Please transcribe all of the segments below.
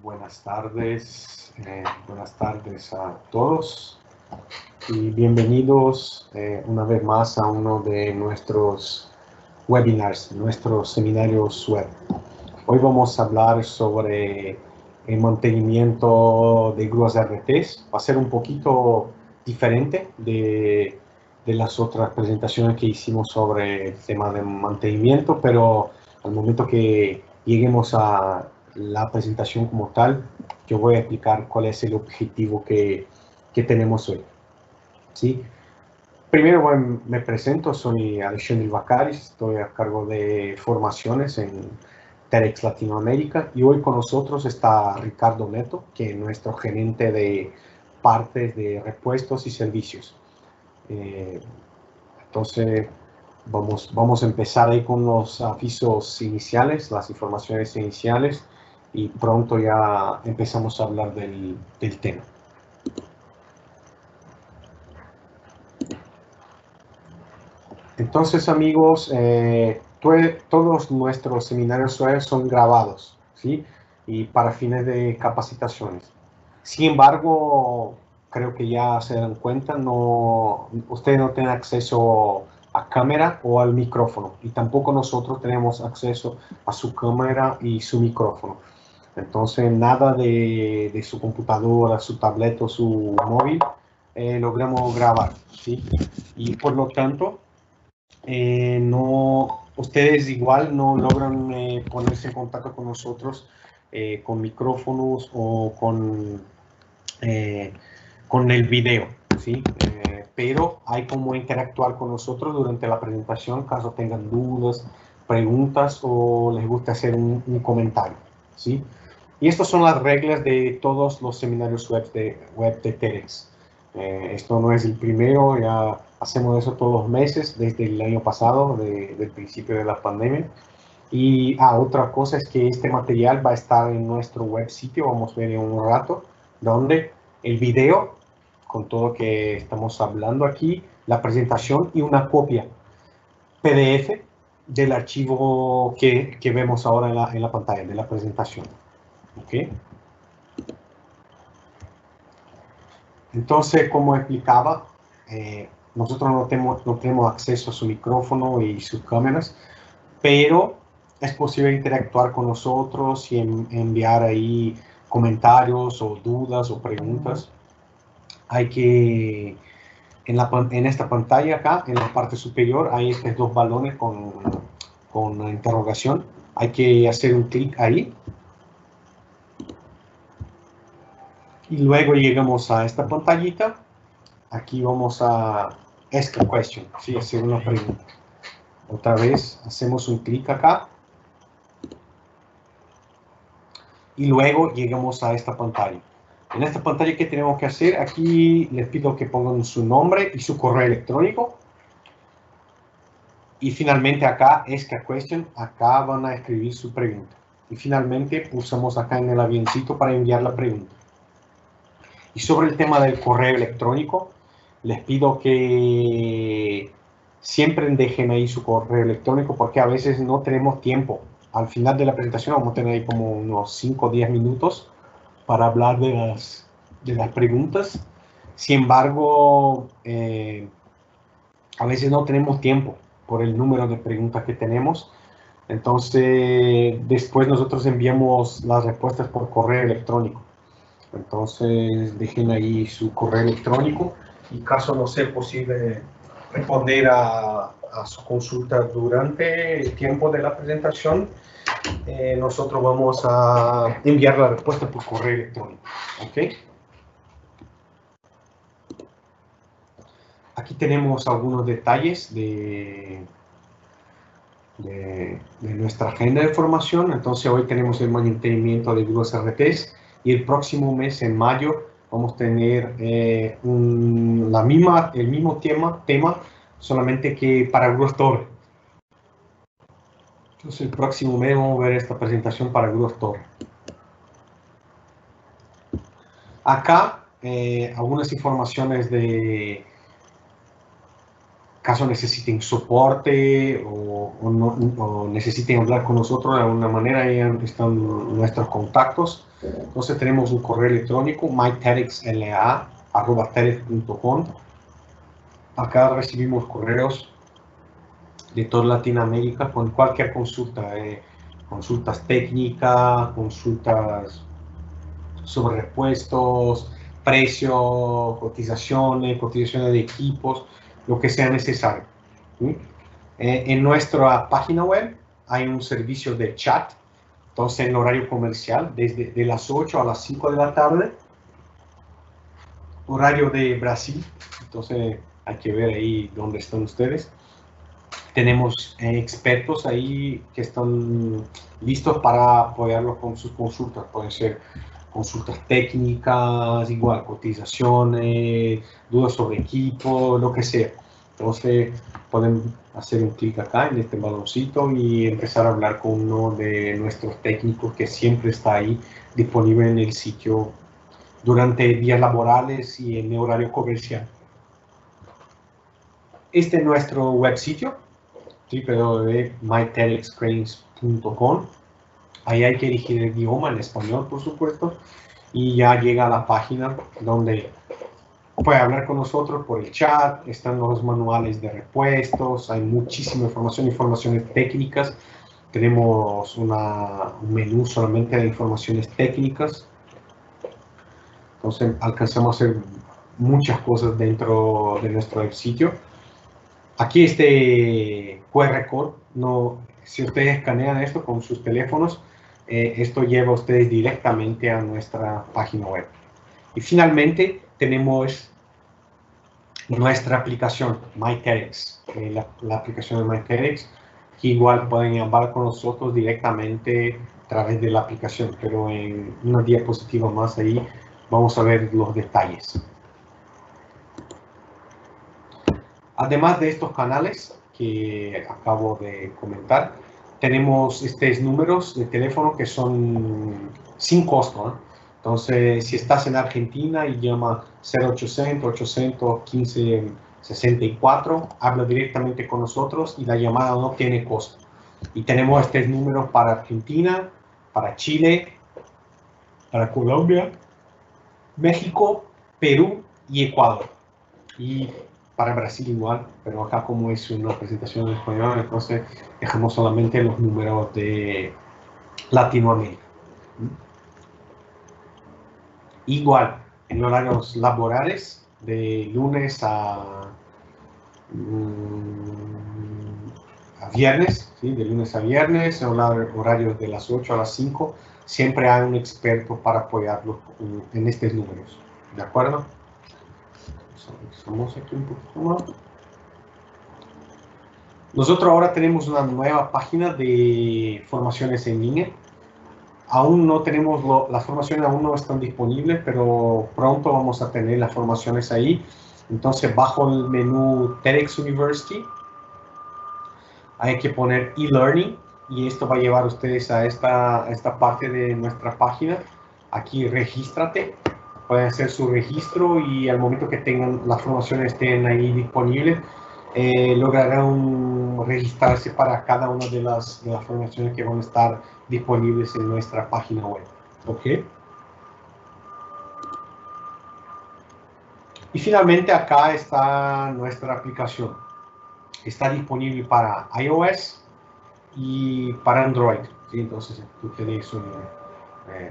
Buenas tardes a todos y bienvenidos una vez más a uno de nuestros webinars, nuestros seminarios web. Hoy vamos a hablar sobre el mantenimiento de grúas RTs. Va a ser un poquito diferente de las otras presentaciones que hicimos sobre el tema de mantenimiento, pero al momento que lleguemos a la presentación como tal, yo voy a explicar cuál es el objetivo que tenemos hoy. ¿Sí? Primero me presento, soy Alexandre Vacaris, estoy a cargo de formaciones en Terex Latinoamérica y hoy con nosotros está Ricardo Neto, que es nuestro gerente de partes de repuestos y servicios. Entonces vamos a empezar ahí con los avisos iniciales, las informaciones iniciales y pronto ya empezamos a hablar del tema. Entonces, amigos, todos nuestros seminarios web son grabados, ¿sí? Y para fines de capacitaciones. Sin embargo, creo que ya se dan cuenta, ustedes no tienen acceso a cámara o al micrófono. Y tampoco nosotros tenemos acceso a su cámara y su micrófono. Entonces, nada de su computadora, su tableta o su móvil logramos grabar, ¿sí? Y por lo tanto, ustedes igual no logran ponerse en contacto con nosotros con micrófonos o con el video, ¿sí? Pero hay como interactuar con nosotros durante la presentación, caso tengan dudas, preguntas o les guste hacer un comentario, ¿sí? Y estas son las reglas de todos los seminarios web de Terex. Esto no es el primero, ya hacemos eso todos los meses desde el año pasado, del principio de la pandemia. Y otra cosa es que este material va a estar en nuestro web sitio, vamos a ver en un rato, donde el video, con todo lo que estamos hablando aquí, la presentación y una copia PDF del archivo que vemos ahora en la pantalla de la presentación. ¿Okay? Entonces, como explicaba, nosotros no tenemos acceso a su micrófono y sus cámaras, pero es posible interactuar con nosotros y enviar ahí comentarios o dudas o preguntas. Hay que, en esta pantalla acá, en la parte superior, hay estos dos balones con una interrogación. Hay que hacer un clic ahí. Y luego llegamos a esta pantallita. Aquí vamos a Ask a Question, ¿sí? Hacer una pregunta. Otra vez hacemos un clic acá. Y luego llegamos a esta pantalla. En esta pantalla, ¿qué tenemos que hacer? Aquí les pido que pongan su nombre y su correo electrónico. Y finalmente acá, Ask a Question, acá van a escribir su pregunta. Y finalmente pulsamos acá en el avioncito para enviar la pregunta. Y sobre el tema del correo electrónico, les pido que siempre dejen ahí su correo electrónico porque a veces no tenemos tiempo. Al final de la presentación vamos a tener ahí como unos 5 o 10 minutos para hablar de las preguntas. Sin embargo, a veces no tenemos tiempo por el número de preguntas que tenemos. Entonces, después nosotros enviamos las respuestas por correo electrónico. Entonces, dejen ahí su correo electrónico y caso no sea posible responder a su consulta durante el tiempo de la presentación, nosotros vamos a enviar la respuesta por correo electrónico. ¿Okay? Aquí tenemos algunos detalles de nuestra agenda de formación. Entonces, hoy tenemos el mantenimiento de grúas RTs y el próximo mes, en mayo, vamos a tener el mismo tema, solamente que para grúas torre. Entonces, el próximo mes vamos a ver esta presentación para grúas torre. Acá, algunas informaciones de caso necesiten soporte o necesiten hablar con nosotros de alguna manera, ahí están nuestros contactos. Entonces tenemos un correo electrónico, mytedxla@tedx.com. Acá recibimos correos de toda Latinoamérica con cualquier consulta, consultas técnicas, consultas sobre repuestos, precios, cotizaciones de equipos, lo que sea necesario. ¿Sí? En nuestra página web hay un servicio de chat, entonces en horario comercial, desde de las 8 a las 5 de la tarde, horario de Brasil, entonces hay que ver ahí dónde están ustedes. Tenemos expertos ahí que están listos para apoyarlos con sus consultas, pueden ser consultas técnicas, igual, cotizaciones, dudas sobre equipo, lo que sea. Entonces, pueden hacer un clic acá en este baloncito y empezar a hablar con uno de nuestros técnicos que siempre está ahí disponible en el sitio durante días laborales y en el horario comercial. Este es nuestro web sitio, www.mytedxcranes.com. Ahí hay que elegir el idioma, en español, por supuesto, y ya llega a la página donde puede hablar con nosotros por el chat, están los manuales de repuestos, hay muchísima informaciones técnicas. Tenemos un menú solamente de informaciones técnicas. Entonces alcanzamos a hacer muchas cosas dentro de nuestro web sitio. Aquí este QR code, si ustedes escanean esto con sus teléfonos, esto lleva a ustedes directamente a nuestra página web. Y finalmente tenemos nuestra aplicación MyTedx, la aplicación de MyTedx, que igual pueden hablar con nosotros directamente a través de la aplicación, pero en una diapositiva más ahí vamos a ver los detalles. Además de estos canales que acabo de comentar, tenemos estos números de teléfono que son sin costo, ¿eh? Entonces, si estás en Argentina y llama 0800-815-64, habla directamente con nosotros y la llamada no tiene costo. Y tenemos estos números para Argentina, para Chile, para Colombia, México, Perú y Ecuador. Y para Brasil igual, pero acá como es una presentación en español, entonces dejamos solamente los números de Latinoamérica. Igual, en horarios laborales, de lunes a viernes, ¿sí? De lunes a viernes, en horarios de las 8 a las 5, siempre hay un experto para apoyarlos en estos números. ¿De acuerdo? Somos aquí un poquito más. Nosotros ahora tenemos una nueva página de formaciones en línea. Aún no tenemos, las formaciones aún no están disponibles, pero pronto vamos a tener las formaciones ahí. Entonces, bajo el menú TEDx University, hay que poner e-learning y esto va a llevar a ustedes a esta parte de nuestra página. Aquí, regístrate. Pueden hacer su registro y al momento que tengan las formaciones estén ahí disponibles, lograrán registrarse para cada una de las formaciones que van a estar disponibles en nuestra página web. ¿Ok? Y finalmente acá está nuestra aplicación. Está disponible para iOS y para Android. ¿Sí? Entonces, tú tienes un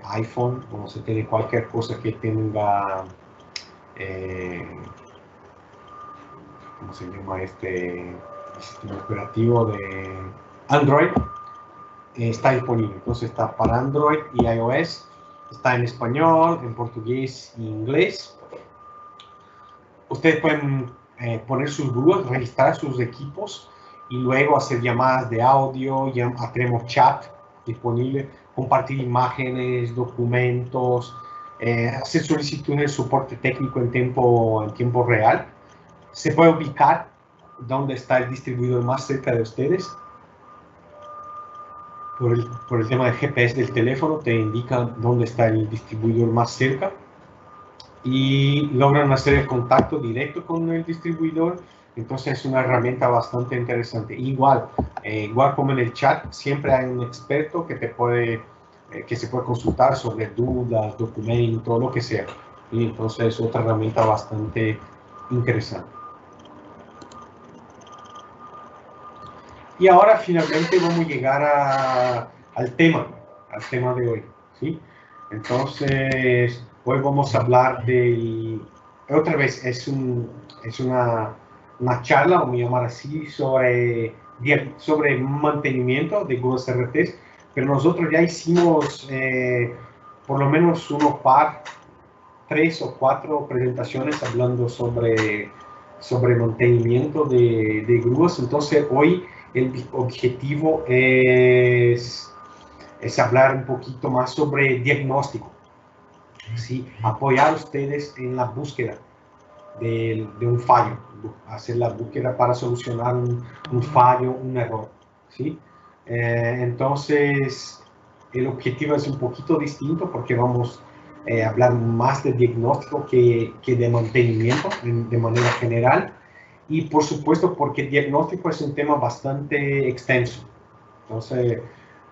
iPhone o se tiene cualquier cosa que tenga, ¿cómo se llama este sistema operativo de Android? Está disponible. Entonces está para Android y iOS. Está en español, en portugués y inglés. Ustedes pueden poner sus grúas, registrar sus equipos y luego hacer llamadas de audio. Ya tenemos chat disponible, compartir imágenes, documentos, hacer solicitudes de soporte técnico en tiempo real. Se puede ubicar dónde está el distribuidor más cerca de ustedes. Por el tema de GPS del teléfono, te indica dónde está el distribuidor más cerca y logran hacer el contacto directo con el distribuidor Entonces es una herramienta bastante interesante. Igual como en el chat, siempre hay un experto que se puede consultar sobre dudas, documentos, lo que sea. Y entonces es otra herramienta bastante interesante. Y ahora finalmente vamos a llegar al tema de hoy, ¿sí? Entonces, hoy vamos a hablar otra vez, es una charla, vamos a llamar así, sobre mantenimiento de grúas RTs, pero nosotros ya hicimos por lo menos 3 o 4 presentaciones hablando sobre mantenimiento de grúas. Entonces, hoy el objetivo es hablar un poquito más sobre diagnóstico, ¿sí? Apoyar a ustedes en la búsqueda de un fallo, hacer la búsqueda para solucionar un fallo, un error, ¿sí? Entonces, el objetivo es un poquito distinto porque vamos a hablar más de diagnóstico que de mantenimiento de manera general. Y por supuesto porque el diagnóstico es un tema bastante extenso. Entonces,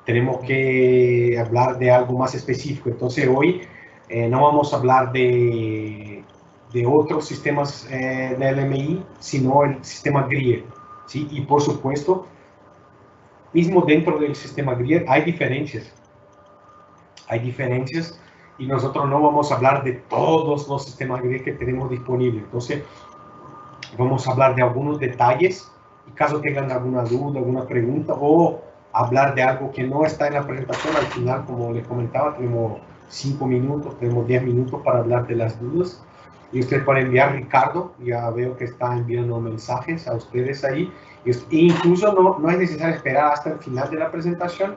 tenemos que hablar de algo más específico. Entonces, hoy no vamos a hablar de otros sistemas de LMI, sino el sistema Grier, ¿sí? Y por supuesto, mismo dentro del sistema Grier hay diferencias. Hay diferencias y nosotros no vamos a hablar de todos los sistemas Grier que tenemos disponibles. Entonces, vamos a hablar de algunos detalles y caso tengan alguna duda, alguna pregunta o hablar de algo que no está en la presentación, al final, como les comentaba, tenemos 5 minutos, tenemos 10 minutos para hablar de las dudas. Y usted puede enviar, Ricardo, ya veo que está enviando mensajes a ustedes ahí. E incluso no es necesario esperar hasta el final de la presentación.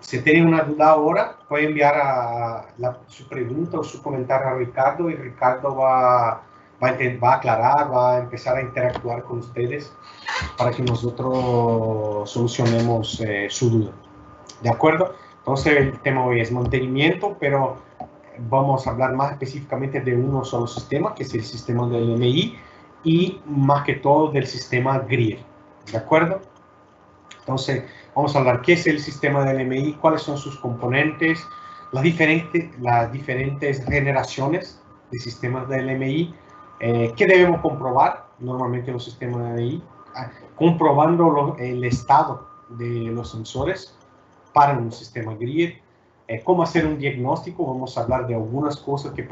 Si tienen una duda ahora, puede enviar su pregunta o su comentario a Ricardo y Ricardo va a aclarar, va a empezar a interactuar con ustedes para que nosotros solucionemos su duda. ¿De acuerdo? Entonces el tema hoy es mantenimiento, pero vamos a hablar más específicamente de uno solo sistema, que es el sistema del LMI, y más que todo del sistema Grier. ¿De acuerdo? Entonces, vamos a hablar qué es el sistema del LMI, cuáles son sus componentes, las diferentes generaciones de sistemas de LMI, qué debemos comprobar normalmente en los sistemas de LMI, comprobando el estado de los sensores para un sistema Grier, cómo hacer un diagnóstico. Vamos a hablar de algunas cosas que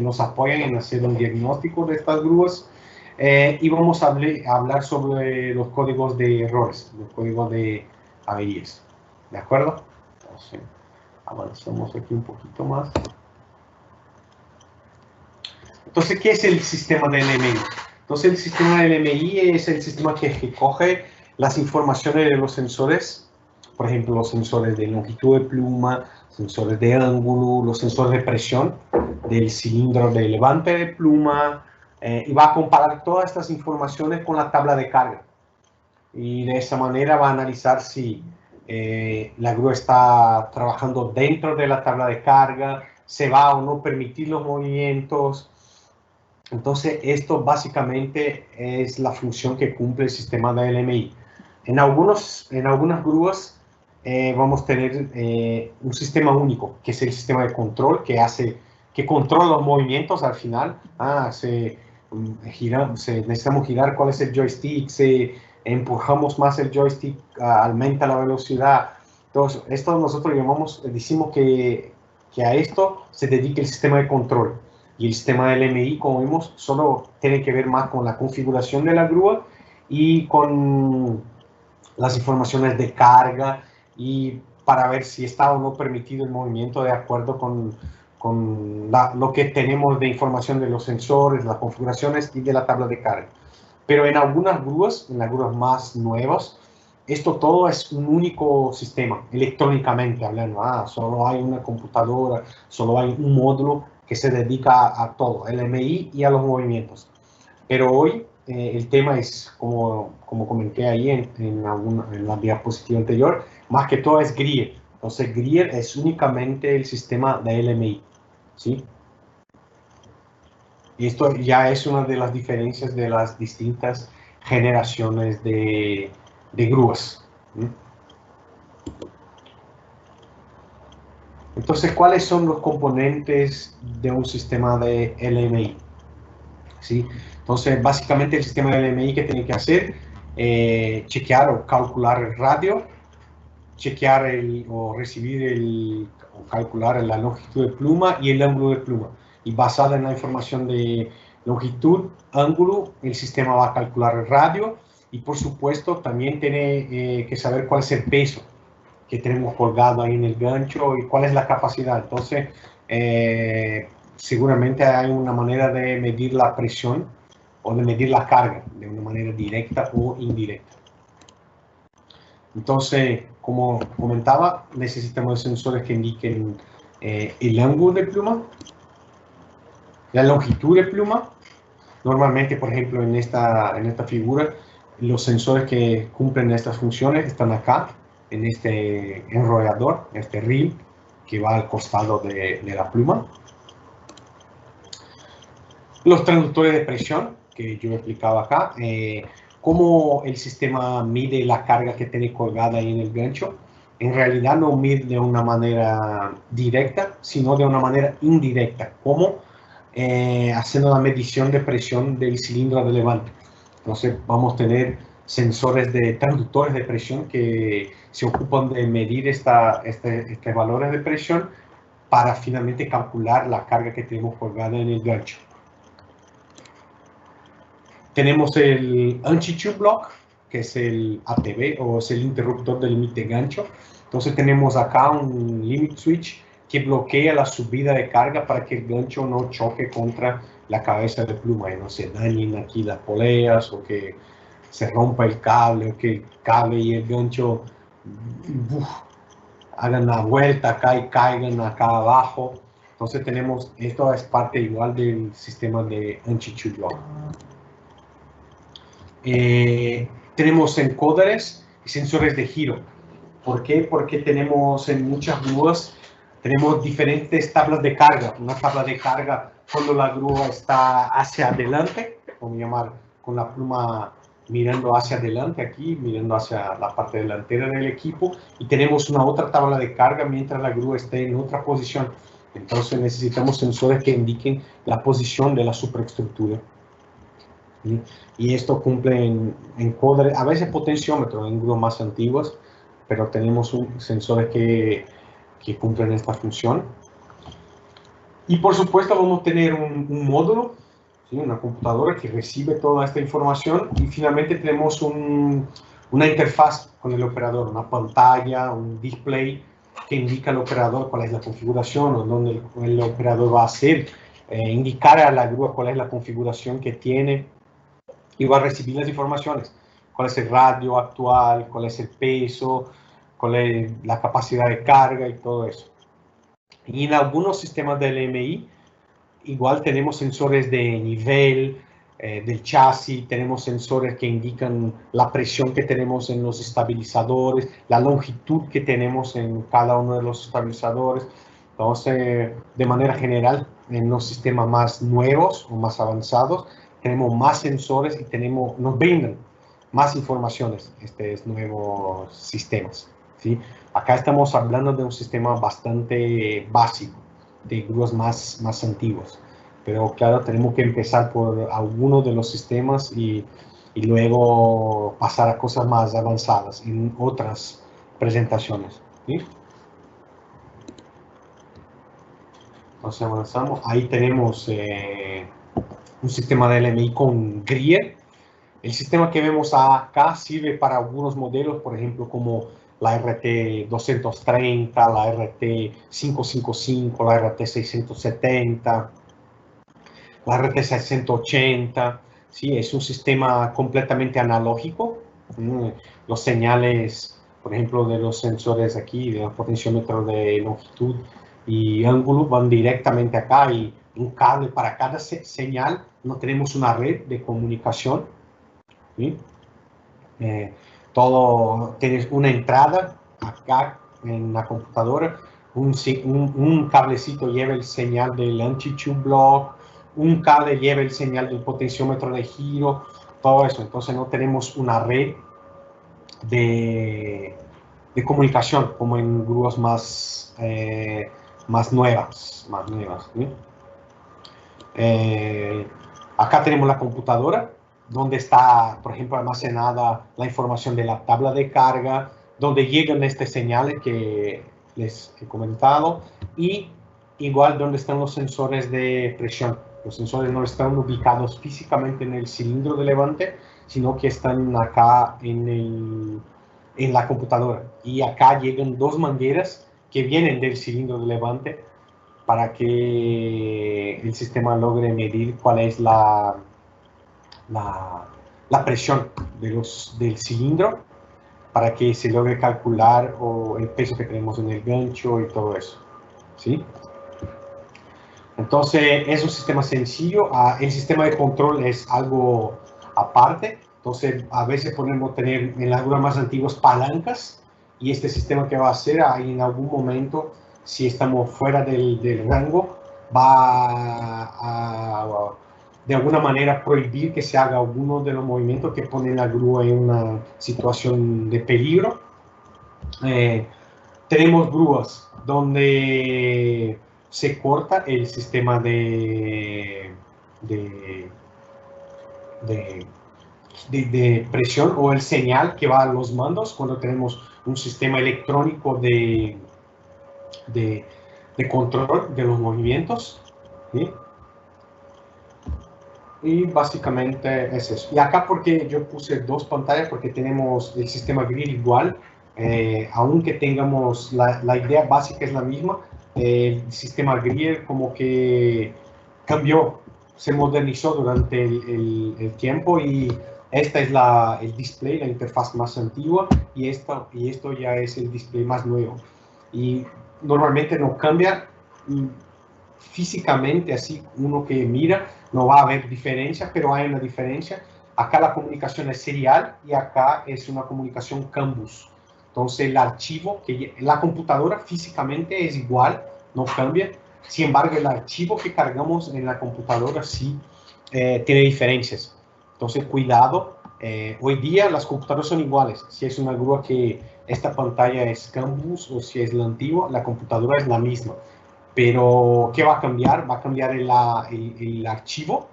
nos apoyan en hacer un diagnóstico de estas grúas. Y vamos a hablar sobre los códigos de errores, los códigos de averías. ¿De acuerdo? Entonces, avanzamos aquí un poquito más. Entonces, ¿qué es el sistema de LMI? Entonces, el sistema de LMI es el sistema que recoge las informaciones de los sensores, por ejemplo, los sensores de longitud de pluma, sensores de ángulo, los sensores de presión del cilindro de levante de pluma, y va a comparar todas estas informaciones con la tabla de carga. Y de esa manera va a analizar si la grúa está trabajando dentro de la tabla de carga, se va o no permitir los movimientos. Entonces, esto básicamente es la función que cumple el sistema de LMI. En algunas grúas vamos a tener un sistema único, que es el sistema de control, que controla los movimientos al final. Necesitamos girar cuál es el joystick, empujamos más el joystick, aumenta la velocidad. Entonces, esto nosotros decimos que a esto se dedica el sistema de control. Y el sistema de LMI, como vimos, solo tiene que ver más con la configuración de la grúa y con las informaciones de carga y para ver si está o no permitido el movimiento de acuerdo con lo que tenemos de información de los sensores, las configuraciones y de la tabla de carga. Pero en algunas grúas, en las grúas más nuevas, esto todo es un único sistema, electrónicamente hablando. Solo hay una computadora, solo hay un módulo que se dedica a todo, LMI y a los movimientos. Pero hoy el tema es, como comenté ahí en la diapositiva anterior, más que todo es Grier. Entonces, Grier es únicamente el sistema de LMI, ¿sí? Y esto ya es una de las diferencias de las distintas generaciones de grúas. Entonces, ¿cuáles son los componentes de un sistema de LMI? ¿Sí? Entonces, básicamente el sistema de LMI que tiene que hacer, chequear o calcular el radio, chequear o recibir o calcular la longitud de pluma y el ángulo de pluma. Y basada en la información de longitud, ángulo, el sistema va a calcular el radio y por supuesto también tiene que saber cuál es el peso que tenemos colgado ahí en el gancho y cuál es la capacidad. Entonces, seguramente hay una manera de medir la presión o de medir la carga de una manera directa o indirecta. Entonces, como comentaba, necesitamos sensores que indiquen el ángulo de pluma, la longitud de pluma. Normalmente, por ejemplo, en esta figura, los sensores que cumplen estas funciones están acá, en este enrollador, este reel, que va al costado de la pluma. Los transductores de presión, que yo explicaba acá, cómo el sistema mide la carga que tiene colgada ahí en el gancho. En realidad no mide de una manera directa, sino de una manera indirecta, como haciendo la medición de presión del cilindro de levante. Entonces vamos a tener sensores de transductores de presión que se ocupan de medir estos valores de presión para finalmente calcular la carga que tenemos colgada en el gancho. Tenemos el anti-tube block, que es el ATB o es el interruptor de límite de gancho. Entonces tenemos acá un limit switch que bloquea la subida de carga para que el gancho no choque contra la cabeza de pluma y no se dañen aquí las poleas o que se rompa el cable o que el cable y el gancho hagan la vuelta acá y caigan acá abajo. Entonces tenemos, esto es parte igual del sistema de anti-tube block. Tenemos encoders y sensores de giro. ¿Por qué? Porque tenemos en muchas grúas, tenemos diferentes tablas de carga. Una tabla de carga cuando la grúa está hacia adelante, vamos a llamar con la pluma mirando hacia adelante aquí, mirando hacia la parte delantera del equipo. Y tenemos una otra tabla de carga mientras la grúa esté en otra posición. Entonces necesitamos sensores que indiquen la posición de la superestructura. Y esto cumple en encoder, a veces potenciómetro en grúas más antiguas, pero tenemos sensores que cumplen esta función. Y por supuesto vamos a tener un módulo, ¿sí? Una computadora que recibe toda esta información y finalmente tenemos una interfaz con el operador, una pantalla, un display que indica al operador cuál es la configuración o dónde el operador va a hacer, indicar a la grúa cuál es la configuración que tiene y va a recibir las informaciones, cuál es el radio actual, cuál es el peso, cuál es la capacidad de carga y todo eso. Y en algunos sistemas de LMI igual tenemos sensores de nivel del chasis, tenemos sensores que indican la presión que tenemos en los estabilizadores, la longitud que tenemos en cada uno de los estabilizadores. Entonces, de manera general, en los sistemas más nuevos o más avanzados, tenemos más sensores y nos brindan más informaciones estos nuevos sistemas, ¿sí? Acá estamos hablando de un sistema bastante básico, de grúas más antiguos. Pero claro, tenemos que empezar por algunos de los sistemas y luego pasar a cosas más avanzadas en otras presentaciones, ¿sí? Entonces avanzamos. Ahí tenemos un sistema de LMI con Grier. El sistema que vemos acá sirve para algunos modelos, por ejemplo, como la RT230, la RT555, la RT670, la RT680. Sí, es un sistema completamente analógico. Los señales, por ejemplo, de los sensores aquí, de los potenciómetros de longitud y ángulo, van directamente acá y un cable para cada señal. No tenemos una red de comunicación, ¿sí? Todo, tienes una entrada acá en la computadora, un cablecito lleva el señal del anti-tube block, un cable lleva el señal del potenciómetro de giro. todo eso. Entonces no tenemos una red de comunicación como en grúas más nuevas. ¿Sí? Acá tenemos la computadora, donde está, por ejemplo, almacenada la información de la tabla de carga, donde llegan estas señales que les he comentado, y igual donde están los sensores de presión. Los sensores no están ubicados físicamente en el cilindro de levante, sino que están acá en la computadora. Y acá llegan dos mangueras que vienen del cilindro de levante para que el sistema logre medir cuál es la presión del cilindro, para que se logre calcular el peso que tenemos en el gancho y todo eso. ¿Sí? Entonces, es un sistema sencillo. El sistema de control es algo aparte. Entonces, a veces podemos tener en las grúas más antiguas palancas, y este sistema que va a hacer, en algún momento, si estamos fuera del rango, va a de alguna manera prohibir que se haga alguno de los movimientos que ponen la grúa en una situación de peligro. Tenemos grúas donde se corta el sistema de presión o el señal que va a los mandos cuando tenemos un sistema electrónico de control de los movimientos. ¿Sí? Y básicamente es eso. Y acá porque yo puse dos pantallas, porque tenemos el sistema grill igual, aunque tengamos la idea básica es la misma, el sistema grill como que cambió, se modernizó durante el tiempo, y esta es el display, la interfaz más antigua, y esto ya es el display más nuevo. Y normalmente no cambia físicamente, así uno que mira, no va a haber diferencia, pero hay una diferencia. Acá la comunicación es serial y acá es una comunicación CAN bus. Entonces el archivo, la computadora físicamente es igual, no cambia. Sin embargo, el archivo que cargamos en la computadora sí tiene diferencias. Entonces, cuidado. Hoy día las computadoras son iguales. Si es una grúa que esta pantalla es CAN bus, o si es la antigua, la computadora es la misma. Pero, ¿qué va a cambiar? Va a cambiar el archivo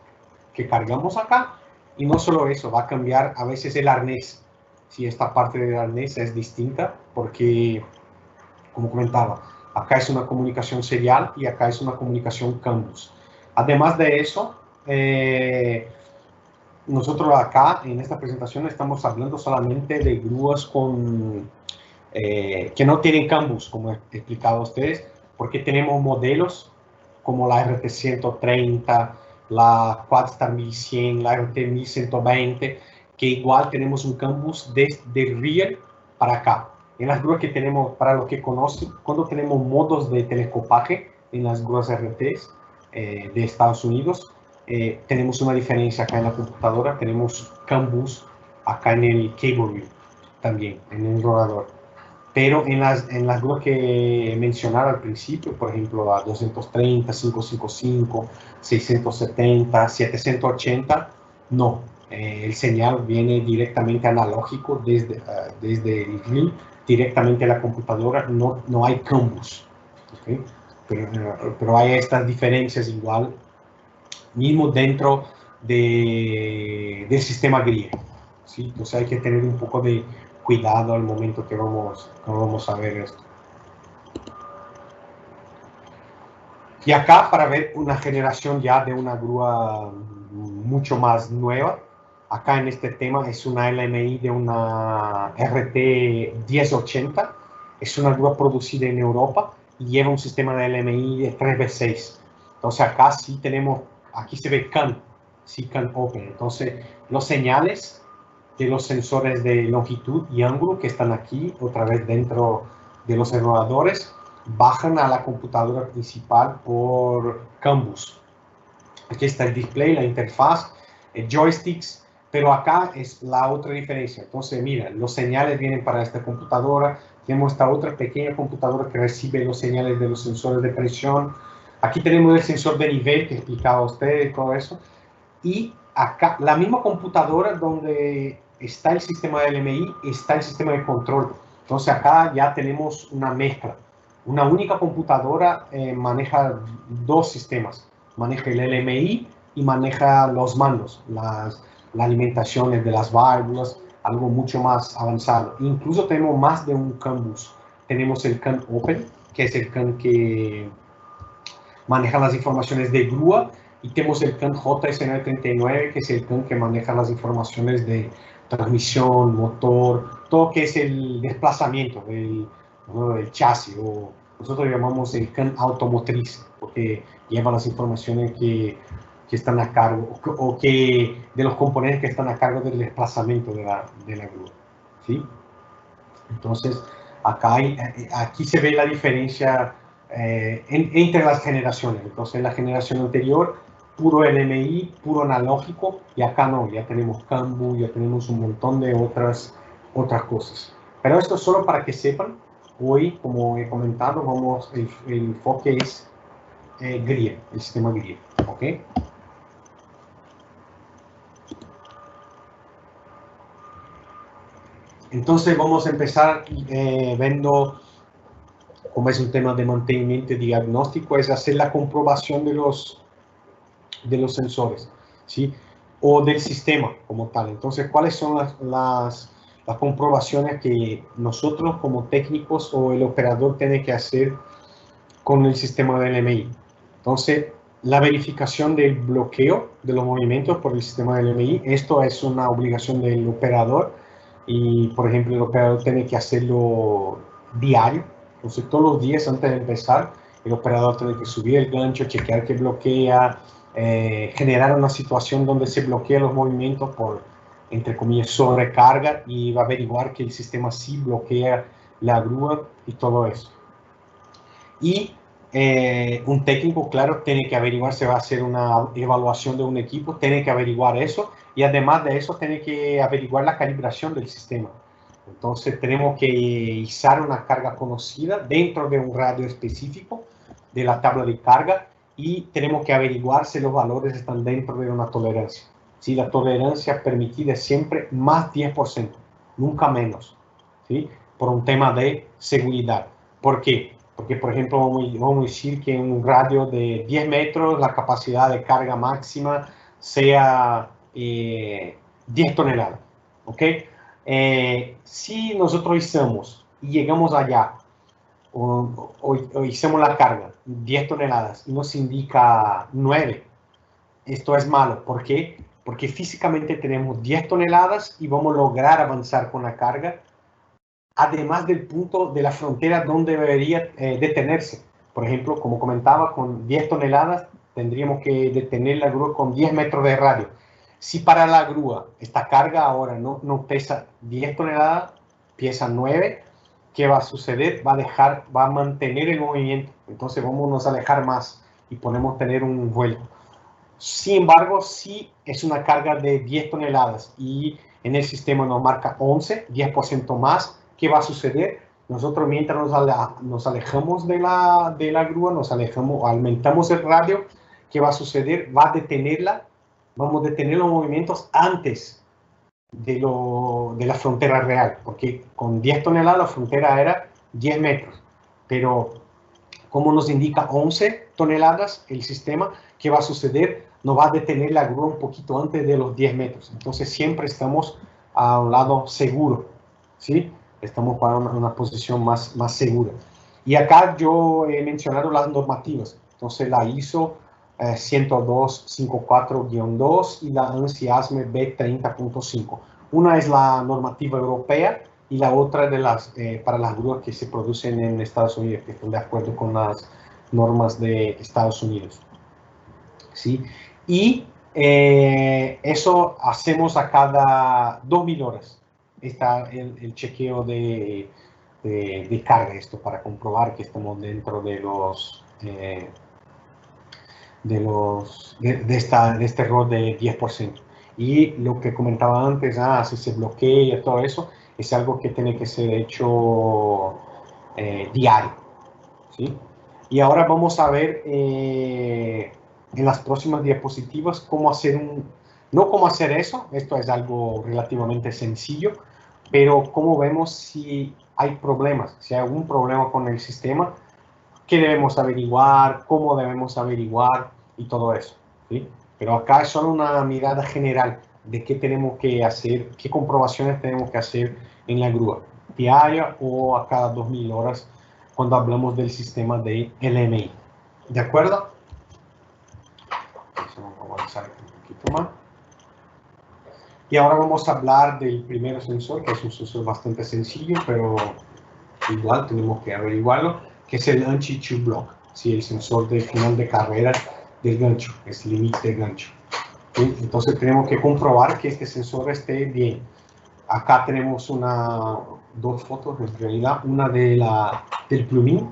que cargamos acá. Y no solo eso, va a cambiar a veces el arnés. Si esta parte del arnés es distinta, porque, como comentaba, acá es una comunicación serial y acá es una comunicación CAN bus. Además de eso, nosotros acá en esta presentación estamos hablando solamente de grúas que no tienen CAN bus, como he explicado a ustedes, porque tenemos modelos como la RT130, la Quadstar 1100, la RT 1120, que igual tenemos un CAN bus desde rear para acá. En las grúas que tenemos, para los que conocen, cuando tenemos modos de telescopaje en las grúas RTs de Estados Unidos, tenemos una diferencia acá en la computadora, tenemos CAN bus acá en el cable wheel también, en el rodador. Pero en las grúas que mencionaba al principio, por ejemplo, la 230, 555, 670, 780, no. El señal viene directamente analógico desde el grill, directamente a la computadora, no hay CAN bus. ¿Okay? Pero hay estas diferencias igual, mismo dentro del sistema grill. ¿Sí? Entonces hay que tener un poco de cuidado al momento que vamos a ver esto. Y acá, para ver una generación ya de una grúa mucho más nueva, acá en este tema es una LMI de una RT 1080, es una grúa producida en Europa y lleva un sistema de LMI de 3x6. Entonces acá sí tenemos, aquí se ve CAN, sí CAN Open. Entonces los señales de los sensores de longitud y ángulo que están aquí, otra vez dentro de los emuladores, bajan a la computadora principal por CAN bus. Aquí está el display, la interfaz, joysticks, pero acá es la otra diferencia. Entonces, mira, los señales vienen para esta computadora, tenemos esta otra pequeña computadora que recibe los señales de los sensores de presión. Aquí tenemos el sensor de nivel que explicaba a ustedes, todo eso. Y acá, la misma computadora donde está el sistema de LMI, está el sistema de control. Entonces acá ya tenemos una mezcla. Una única computadora maneja dos sistemas. Maneja el LMI y maneja los mandos, las alimentaciones de las válvulas, algo mucho más avanzado. Incluso tenemos más de un CAN bus. Tenemos el CAN Open, que es el CAN que maneja las informaciones de grúa, y tenemos el CAN JS939, que es el CAN que maneja las informaciones de transmisión, motor, todo que es el desplazamiento del chasis, o nosotros llamamos el CAN automotriz, porque lleva las informaciones que están a cargo, o que de los componentes que están a cargo del desplazamiento de la grúa, ¿sí? Entonces, aquí se ve la diferencia entre las generaciones. Entonces, en la generación anterior, puro LMI, puro analógico, y acá no, ya tenemos CANBU, ya tenemos un montón de otras cosas. Pero esto solo para que sepan, hoy, como he comentado, el enfoque es GRIA, el sistema GRIA, ¿ok? Entonces vamos a empezar viendo, como es un tema de mantenimiento y diagnóstico, es hacer la comprobación de los sensores, ¿sí? O del sistema como tal. Entonces, ¿cuáles son las comprobaciones que nosotros como técnicos o el operador tiene que hacer con el sistema de LMI? Entonces, la verificación del bloqueo de los movimientos por el sistema de LMI, esto es una obligación del operador, y, por ejemplo, el operador tiene que hacerlo diario. Entonces, todos los días antes de empezar, el operador tiene que subir el gancho, chequear que bloquea, generar una situación donde se bloquean los movimientos por, entre comillas, sobrecarga, y va a averiguar que el sistema sí bloquea la grúa y todo eso. Y un técnico, claro, tiene que averiguar, se va a hacer una evaluación de un equipo, tiene que averiguar eso, y además de eso tiene que averiguar la calibración del sistema. Entonces tenemos que izar una carga conocida dentro de un radio específico de la tabla de carga, y tenemos que averiguar si los valores están dentro de una tolerancia. Si la tolerancia permitida es siempre más 10%, nunca menos, ¿sí? Por un tema de seguridad. ¿Por qué? Porque, por ejemplo, vamos a decir que en un radio de 10 metros la capacidad de carga máxima sea 10 toneladas, ¿ok? Si nosotros hicimos y llegamos allá, o hicimos la carga 10 toneladas y nos indica 9, esto es malo. ¿Por qué? Porque físicamente tenemos 10 toneladas y vamos a lograr avanzar con la carga, además del punto de la frontera donde debería detenerse. Por ejemplo, como comentaba, con 10 toneladas tendríamos que detener la grúa con 10 metros de radio. Si para la grúa esta carga ahora no pesa 10 toneladas, pesa 9, ¿qué va a suceder? Va a mantener el movimiento. Entonces vamos a alejar más y podemos tener un vuelo. Sin embargo, si es una carga de 10 toneladas y en el sistema nos marca 11, 10% más, ¿qué va a suceder? Nosotros, mientras nos alejamos de la grúa, aumentamos el radio, ¿qué va a suceder? Va a detenerla, vamos a detener los movimientos antes de la frontera real, porque con 10 toneladas la frontera era 10 metros, pero como nos indica 11 toneladas el sistema, ¿qué va a suceder? Nos va a detener la grúa un poquito antes de los 10 metros. Entonces siempre estamos a un lado seguro, ¿sí? Estamos para una posición más segura. Y acá yo he mencionado las normativas. Entonces la ISO 10254-2 y la ANSI ASME B30.5. Una es la normativa europea y la otra para las grúas que se producen en Estados Unidos, que están de acuerdo con las normas de Estados Unidos, ¿sí? Y eso hacemos a cada 2000 horas. Está el chequeo de carga, esto para comprobar que estamos dentro de este error de 10%. Y lo que comentaba antes, si se bloquea, todo eso, es algo que tiene que ser hecho diario, ¿sí? Y ahora vamos a ver en las próximas diapositivas cómo hacer No cómo hacer eso, esto es algo relativamente sencillo, pero cómo vemos si hay problemas, si hay algún problema con el sistema, qué debemos averiguar, cómo debemos averiguar y todo eso, ¿sí? Pero acá es solo una mirada general de qué tenemos que hacer, qué comprobaciones tenemos que hacer en la grúa, diaria o a cada 2000 horas cuando hablamos del sistema de LMI. ¿De acuerdo? Vamos a avanzar un poquito más. Y ahora vamos a hablar del primer sensor, que es un sensor bastante sencillo, pero igual tenemos que averiguarlo, que es el anti-tube block, ¿sí? El sensor de final de carrera del gancho, es límite de gancho. ¿Sí? Entonces tenemos que comprobar que este sensor esté bien. Acá tenemos dos fotos en realidad, una del plumín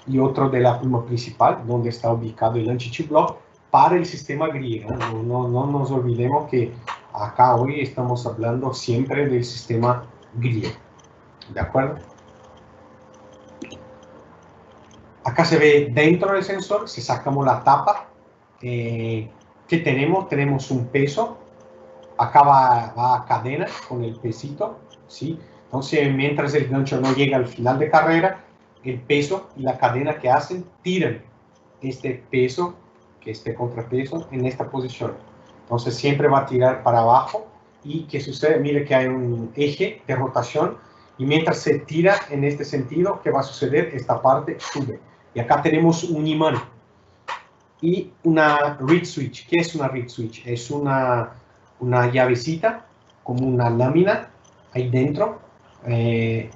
y otra de la pluma principal, donde está ubicado el anti-tube block para el sistema griego. No nos olvidemos que acá hoy estamos hablando siempre del sistema griego. ¿De acuerdo? Acá se ve dentro del sensor, si sacamos la tapa, ¿qué tenemos? Tenemos un peso. Acá va a cadena con el pesito, ¿sí? Entonces, mientras el gancho no llega al final de carrera, el peso y la cadena que hacen tiran este peso, que este contrapeso, en esta posición. Entonces, siempre va a tirar para abajo. ¿Y qué sucede? Mire que hay un eje de rotación. Y mientras se tira en este sentido, ¿qué va a suceder? Esta parte sube. Y acá tenemos un imán. Y una reed switch. ¿Qué es una reed switch? Es una llavecita, como una lámina ahí dentro.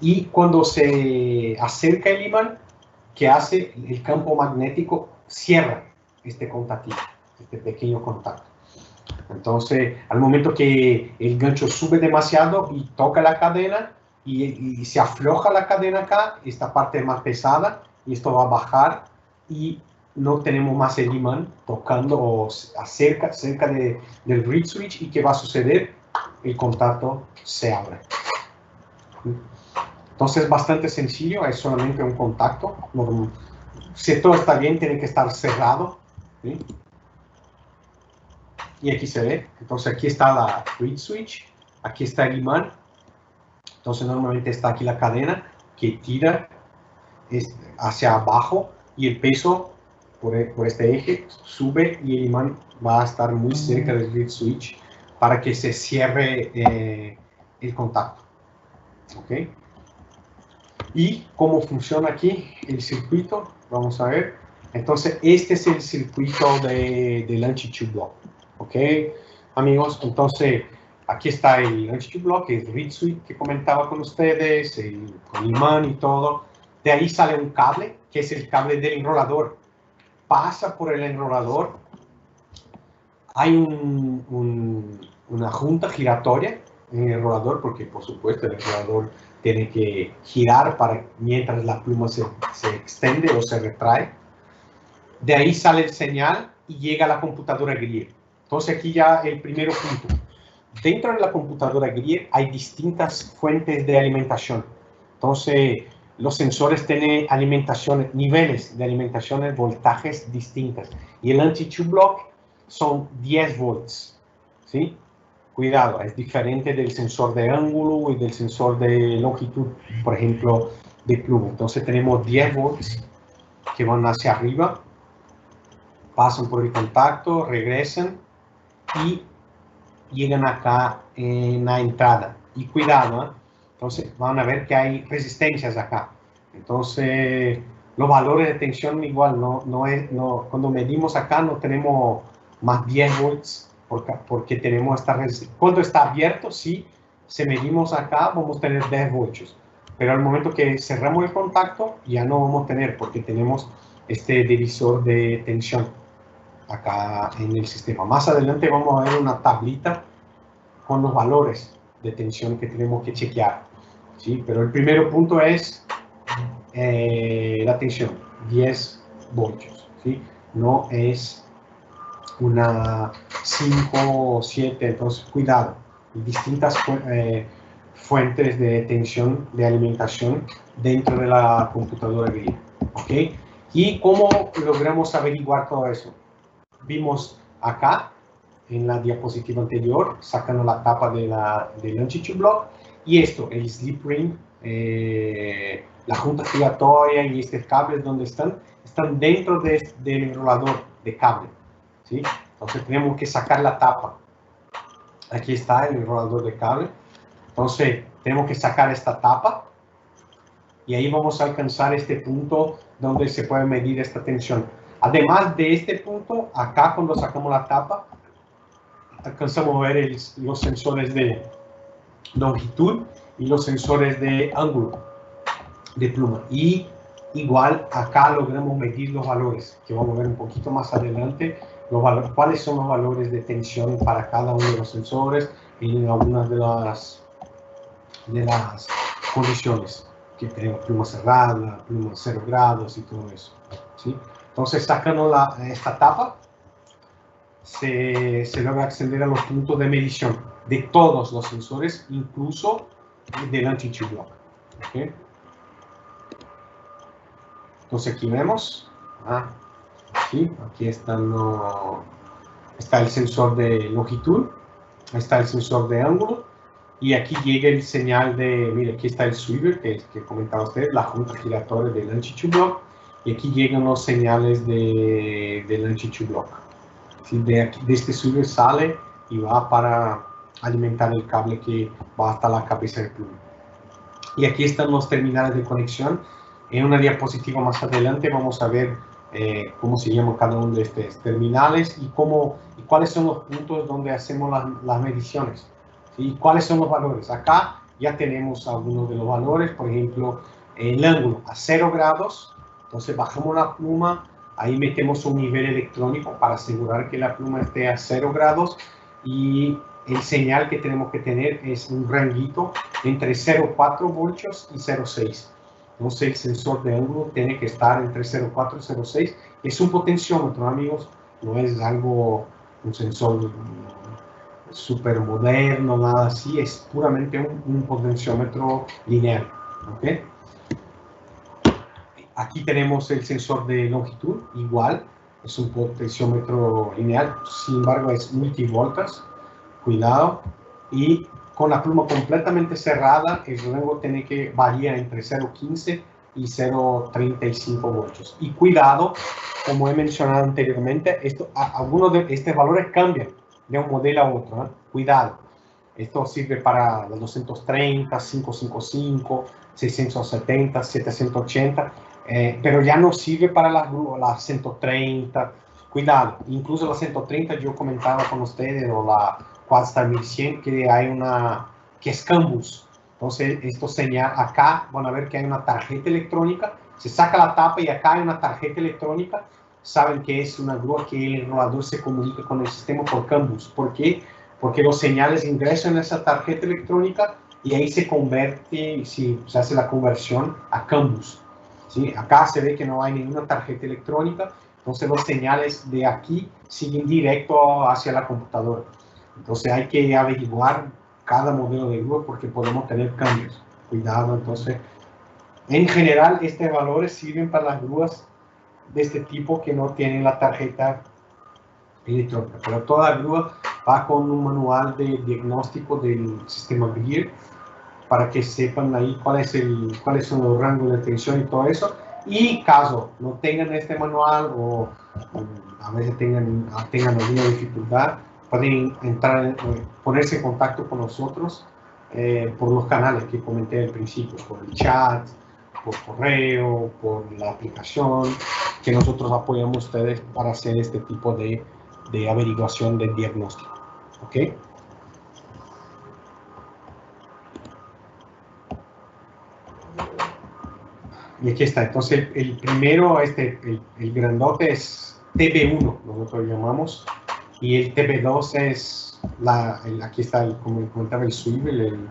Y cuando se acerca el imán, ¿qué hace? El campo magnético cierra este contacto, este pequeño contacto. Entonces, al momento que el gancho sube demasiado y toca la cadena y se afloja la cadena acá, esta parte es más pesada y esto va a bajar y no tenemos más el imán tocando o cerca del reed switch. ¿Y qué va a suceder? El contacto se abre. Entonces es bastante sencillo, es solamente un contacto. Si todo está bien, tiene que estar cerrado, ¿sí? Y aquí se ve. Entonces aquí está la reed switch, aquí está el imán. Entonces normalmente está aquí la cadena que tira hacia abajo y el peso por este eje sube y el imán va a estar muy cerca del reed switch para que se cierre el contacto. ¿Ok? ¿Y cómo funciona aquí el circuito? Vamos a ver. Entonces, este es el circuito del anti-tube block. ¿Ok? Amigos, entonces, aquí está el anti-tube block, el reed switch que comentaba con ustedes, con imán y todo. De ahí sale un cable, que es el cable del enrolador. Pasa por el enrolador. Hay una junta giratoria en el enrolador, porque por supuesto el enrolador tiene que girar mientras la pluma se extiende o se retrae. De ahí sale el señal y llega a la computadora Grier. Entonces aquí ya el primer punto. Dentro de la computadora Grier hay distintas fuentes de alimentación. Entonces los sensores tienen niveles de alimentación, voltajes distintas. Y el anti-tube block son 10 volts, ¿sí? Cuidado, es diferente del sensor de ángulo y del sensor de longitud, por ejemplo, de pluma. Entonces tenemos 10 volts que van hacia arriba, pasan por el contacto, regresan y llegan acá en la entrada. Y cuidado, ¿eh? Entonces van a ver que hay resistencias acá. Entonces los valores de tensión igual, cuando medimos acá no tenemos más 10 volts porque tenemos esta resistencia. Cuando está abierto, sí, si medimos acá vamos a tener 10 voltios. Pero al momento que cerramos el contacto ya no vamos a tener porque tenemos este divisor de tensión acá en el sistema. Más adelante vamos a ver una tablita con los valores de tensión que tenemos que chequear, ¿sí? Pero el primer punto es la tensión, 10 voltios, ¿sí? No es una 5 o 7, entonces cuidado. Distintas fuentes de tensión, de alimentación dentro de la computadora griega, ¿ok? ¿Y cómo logramos averiguar todo eso? Vimos acá en la diapositiva anterior, sacando la tapa del Longitude Block, y esto, el slip ring, la junta giratoria y este cable donde están dentro del enrolador de cable, ¿sí? Entonces tenemos que sacar la tapa. Aquí está el enrolador de cable. Entonces tenemos que sacar esta tapa y ahí vamos a alcanzar este punto donde se puede medir esta tensión. Además de este punto, acá cuando sacamos la tapa, alcanzamos a ver los sensores de longitud y los sensores de ángulo de pluma. Y igual acá logramos medir los valores, que vamos a ver un poquito más adelante, cuáles son los valores de tensión para cada uno de los sensores en algunas de las condiciones que tenemos, pluma cerrada, pluma 0 grados y todo eso, ¿sí? Entonces, sacando esta tapa, se logra acceder a los puntos de medición de todos los sensores, incluso del Longitude Block, ¿okay? Entonces aquí vemos, ¿sí? Aquí está el sensor de longitud, está el sensor de ángulo, y aquí llega el señal de, mire, aquí está el swivel que comentaba usted, la junta giratoria del Longitude Block, y aquí llegan los señales del Longitude Block. ¿Sí? De este swivel sale y va para alimentar el cable que va hasta la cabeza del pluma. Y aquí están los terminales de conexión. En una diapositiva más adelante vamos a ver cómo se llama cada uno de estos terminales y cuáles son los puntos donde hacemos las mediciones, ¿sí? Y cuáles son los valores. Acá ya tenemos algunos de los valores, por ejemplo, el ángulo a 0 grados, entonces bajamos la pluma, ahí metemos un nivel electrónico para asegurar que la pluma esté a 0 grados y el señal que tenemos que tener es un ranguito entre 0,4 voltios y 0,6. Entonces el sensor de ángulo tiene que estar entre 0,4 y 0,6. Es un potenciómetro, amigos, no es algo, un sensor súper moderno, nada así, es puramente un potenciómetro lineal, ¿ok? Aquí tenemos el sensor de longitud, igual, es un potenciómetro lineal, sin embargo es multivoltas, cuidado, y con la pluma completamente cerrada, el rango tiene que variar entre 0,15 y 0,35 voltios. Y cuidado, como he mencionado anteriormente, algunos de estos valores cambian de un modelo a otro, ¿eh? Cuidado. Esto sirve para los 230, 555, 670, 780, pero ya no sirve para las 130. Cuidado, incluso la 130 yo comentaba con ustedes, o la Quadstar 1100, que hay que es CAN-bus. Entonces, esto señala, acá van a ver que hay una tarjeta electrónica, se saca la tapa y acá hay una tarjeta electrónica. Saben que es una grúa que el enrolador se comunica con el sistema por CAN-bus. ¿Por qué? Porque los señales ingresan en esa tarjeta electrónica y ahí se convierte, se hace la conversión a CAN-bus, ¿sí? Acá se ve que no hay ninguna tarjeta electrónica, entonces los señales de aquí siguen directo hacia la computadora. Entonces hay que averiguar cada modelo de grúa porque podemos tener cambios. Cuidado, entonces, en general, estos valores sirven para las grúas de este tipo que no tienen la tarjeta electrónica, pero toda grúa va con un manual de diagnóstico del sistema Greer para que sepan ahí cuáles son los rangos de tensión y todo eso. Y caso no tengan este manual o a veces tengan alguna dificultad, pueden ponerse en contacto con nosotros por los canales que comenté al principio, por el chat, por correo, por la aplicación, que nosotros apoyamos a ustedes para hacer este tipo de averiguación de diagnóstico. ¿Ok? Y aquí está. Entonces, el primero, el grandote es TB1, nosotros llamamos. Y el TB2 es, aquí está, como comentaba, el swivel,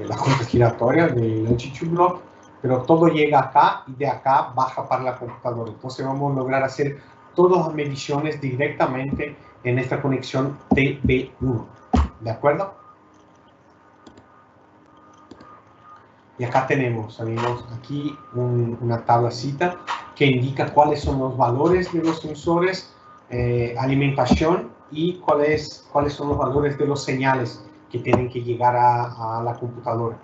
la junta giratoria del Longitude Block. Pero todo llega acá y de acá baja para la computadora. Entonces, vamos a lograr hacer todas las mediciones directamente en esta conexión TB1. ¿De acuerdo? Y acá tenemos, amigos, aquí una tablacita que indica cuáles son los valores de los sensores, alimentación y cuáles son los valores de los señales que tienen que llegar a la computadora.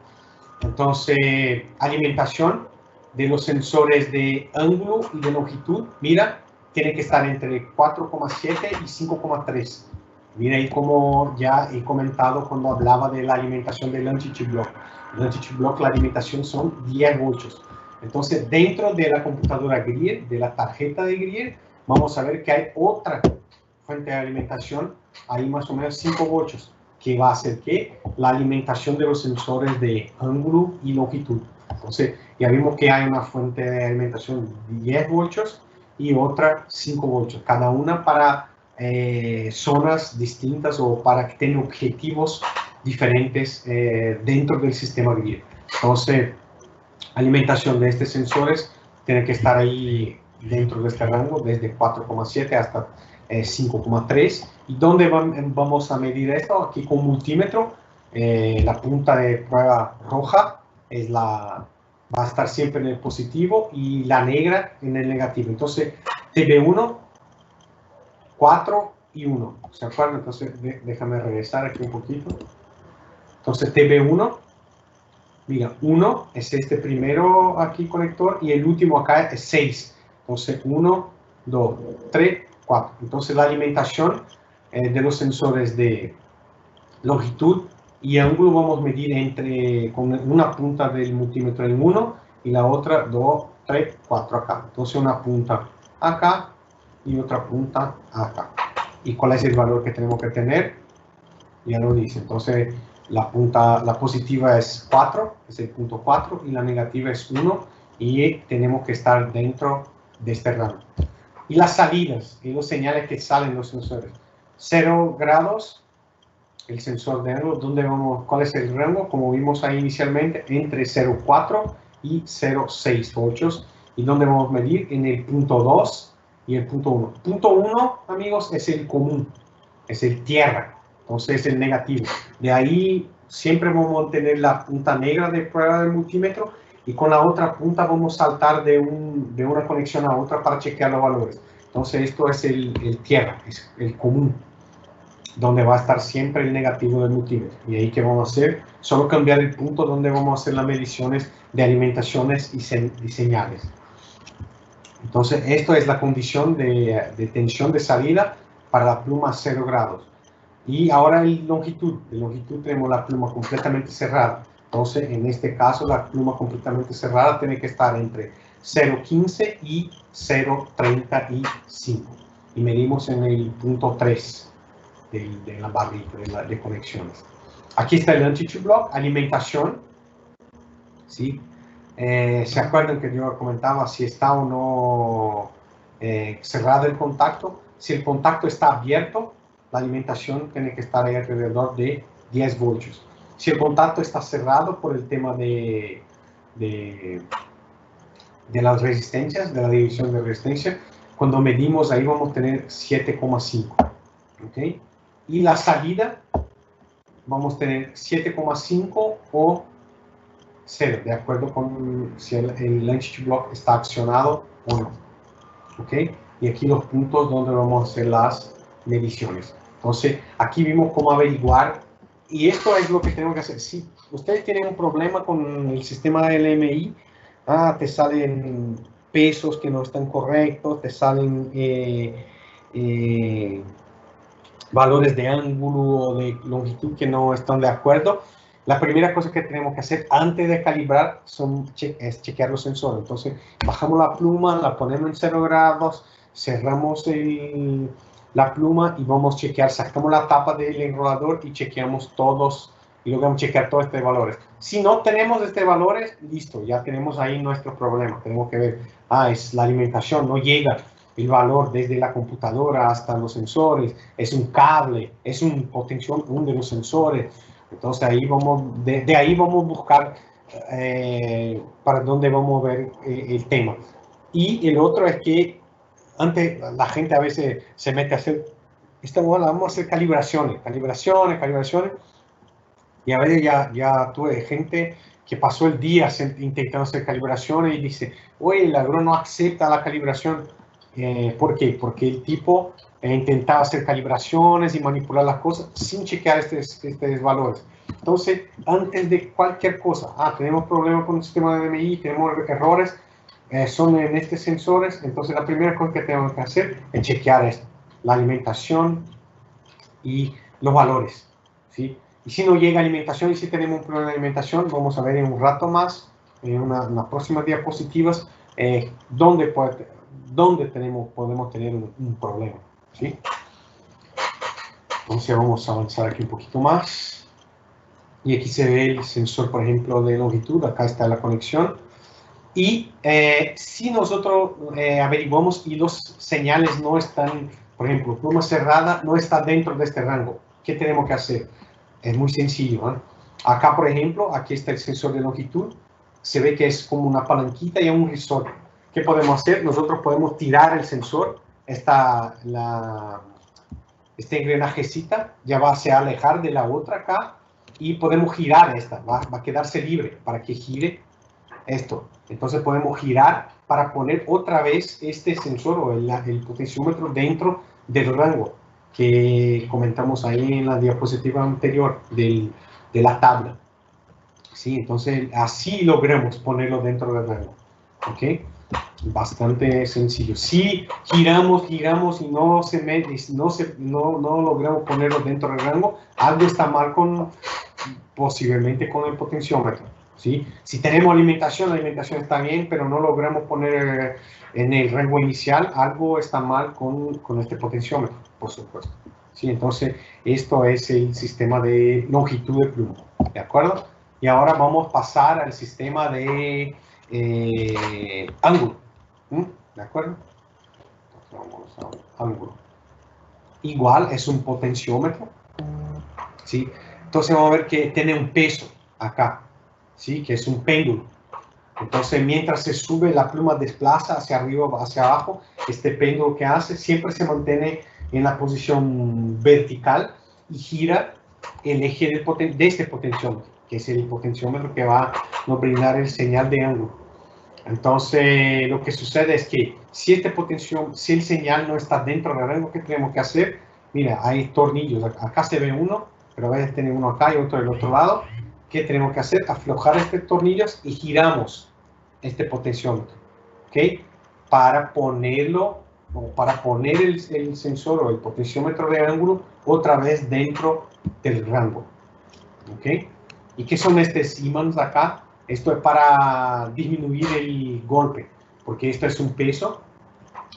Entonces, alimentación de los sensores de ángulo y de longitud, mira, tiene que estar entre 4,7 y 5,3. Mira ahí como ya he comentado cuando hablaba de la alimentación del Anti-Chip Block. El Anti-Chip Block, la alimentación son 10 voltios. Entonces, dentro de la computadora Greer, de la tarjeta de Greer, vamos a ver que hay otra fuente de alimentación, ahí más o menos 5 voltios, que va a hacer que la alimentación de los sensores de ángulo y longitud. Entonces, ya vimos que hay una fuente de alimentación de 10 voltios y otra 5 voltios, cada una para zonas distintas o para que tengan objetivos diferentes dentro del sistema Greer. Entonces, alimentación de estos sensores tiene que estar ahí dentro de este rango, desde 4,7 hasta 5,3. ¿Y dónde vamos a medir esto? Aquí con multímetro. La punta de prueba roja es va a estar siempre en el positivo y la negra en el negativo. Entonces, TB1, 4 y 1. ¿Se acuerdan? Entonces, déjame regresar aquí un poquito. Entonces, TB1. Mira, 1 es este primero aquí conector y el último acá es 6. Entonces, 1, 2, 3, 4. Entonces, la alimentación de los sensores de longitud y ángulo vamos a medir con una punta del multímetro en 1 y la otra 2, 3, 4 acá. Entonces, una punta acá y otra punta acá. ¿Y cuál es el valor que tenemos que tener? Ya lo dice. Entonces, la positiva es 4, es el punto 4, y la negativa es 1, y tenemos que estar dentro de este rango. Y las salidas, y los señales que salen los sensores. 0 grados, el sensor de ángulo, ¿cuál es el rango? Como vimos ahí inicialmente, entre 0,4 y 0,6 voltios. ¿Y dónde vamos a medir? En el punto 2 y el punto 1. Punto 1, amigos, es el común, es el tierra. Entonces es el negativo. De ahí siempre vamos a tener la punta negra de prueba del multímetro y con la otra punta vamos a saltar de una conexión a otra para chequear los valores. Entonces esto es el tierra, es el común, donde va a estar siempre el negativo del multímetro. Y ahí que vamos a hacer, solo cambiar el punto donde vamos a hacer las mediciones de alimentaciones y señales. Entonces esto es la condición de tensión de salida para la pluma a 0 grados. Y ahora el longitud. De longitud tenemos la pluma completamente cerrada. Entonces, en este caso, la pluma completamente cerrada tiene que estar entre 0,15 y 0,35. Y medimos en el punto 3 de la barrita de conexiones. Aquí está el Anti-Chip Block, alimentación. ¿Sí? ¿Se acuerdan que yo comentaba si está o no cerrado el contacto? Si el contacto está abierto, la alimentación tiene que estar alrededor de 10 voltios. Si el contacto está cerrado por el tema de las resistencias, de la división de resistencia, cuando medimos ahí vamos a tener 7,5. ¿Okay? Y la salida vamos a tener 7,5 o 0, de acuerdo con si el Anti-Chip Block está accionado o no. ¿Okay? Y aquí los puntos donde vamos a hacer las mediciones. Entonces, aquí vimos cómo averiguar, y esto es lo que tenemos que hacer. Si ustedes tienen un problema con el sistema LMI, te salen pesos que no están correctos, te salen valores de ángulo o de longitud que no están de acuerdo, la primera cosa que tenemos que hacer antes de calibrar es chequear los sensores. Entonces, bajamos la pluma, la ponemos en 0 grados, cerramos la pluma y vamos a chequear, sacamos la tapa del enrolador y chequeamos todos, y luego vamos a chequear todos estos valores. Si no tenemos estos valores, listo, ya tenemos ahí nuestro problema. Tenemos que ver, es la alimentación, no llega el valor desde la computadora hasta los sensores, es un cable, es un potenciómetro, uno de los sensores. Entonces ahí de ahí vamos a buscar para dónde vamos a ver el tema. Y el otro es que antes la gente a veces se mete a hacer, vamos a hacer calibraciones, y a veces ya tuve gente que pasó el día intentando hacer calibraciones y dice, oye, el agrónomo no acepta la calibración. ¿Por qué? Porque el tipo intentar hacer calibraciones y manipular las cosas sin chequear estos valores. Entonces, antes de cualquier cosa, tenemos problemas con el sistema de DMI, tenemos errores, son en estos sensores, entonces la primera cosa que tenemos que hacer es chequear esto, la alimentación y los valores, ¿sí? Y si no llega alimentación y si tenemos un problema de alimentación, vamos a ver en un rato más, en unas próximas diapositivas, dónde podemos tener un problema, ¿sí? Entonces vamos a avanzar aquí un poquito más. Y aquí se ve el sensor, por ejemplo, de longitud, acá está la conexión. Y si nosotros averiguamos y los señales no están, por ejemplo, pluma cerrada no está dentro de este rango, ¿qué tenemos que hacer? Es muy sencillo, ¿eh? Acá, por ejemplo, aquí está el sensor de longitud, se ve que es como una palanquita y un resorte. ¿Qué podemos hacer? Nosotros podemos tirar el sensor, este engrenajecita ya va a se alejar de la otra acá y podemos girar esta, va a quedarse libre para que gire esto. Entonces podemos girar para poner otra vez este sensor o el potenciómetro dentro del rango que comentamos ahí en la diapositiva anterior de la tabla. ¿Sí? Entonces así logramos ponerlo dentro del rango. ¿Ok? Bastante sencillo. Si giramos y no logramos ponerlo dentro del rango, algo está mal posiblemente con el potenciómetro. ¿Sí? Si tenemos alimentación, la alimentación está bien, pero no logramos poner en el rango inicial, algo está mal con este potenciómetro, por supuesto. ¿Sí? Entonces, esto es el sistema de longitud de pluma, ¿de acuerdo? Y ahora vamos a pasar al sistema de ángulo, ¿de acuerdo? Entonces, vamos a ángulo. Igual es un potenciómetro, ¿sí? Entonces vamos a ver que tiene un peso acá, ¿sí? Que es un péndulo. Entonces, mientras se sube, la pluma desplaza hacia arriba o hacia abajo. Este péndulo que hace siempre se mantiene en la posición vertical y gira el eje de este potenciómetro, que es el potenciómetro que va a nos brindar el señal de ángulo. Entonces, lo que sucede es que si el señal no está dentro del rango, ¿qué tenemos que hacer? Mira, hay tornillos. Acá se ve uno, pero a veces tenemos uno acá y otro del otro lado. ¿Qué tenemos que hacer? Aflojar estos tornillos y giramos este potenciómetro, ¿ok? Para ponerlo, o para poner el sensor o el potenciómetro de ángulo otra vez dentro del rango, ¿ok? ¿Y qué son estos ímanes acá? Esto es para disminuir el golpe, porque esto es un peso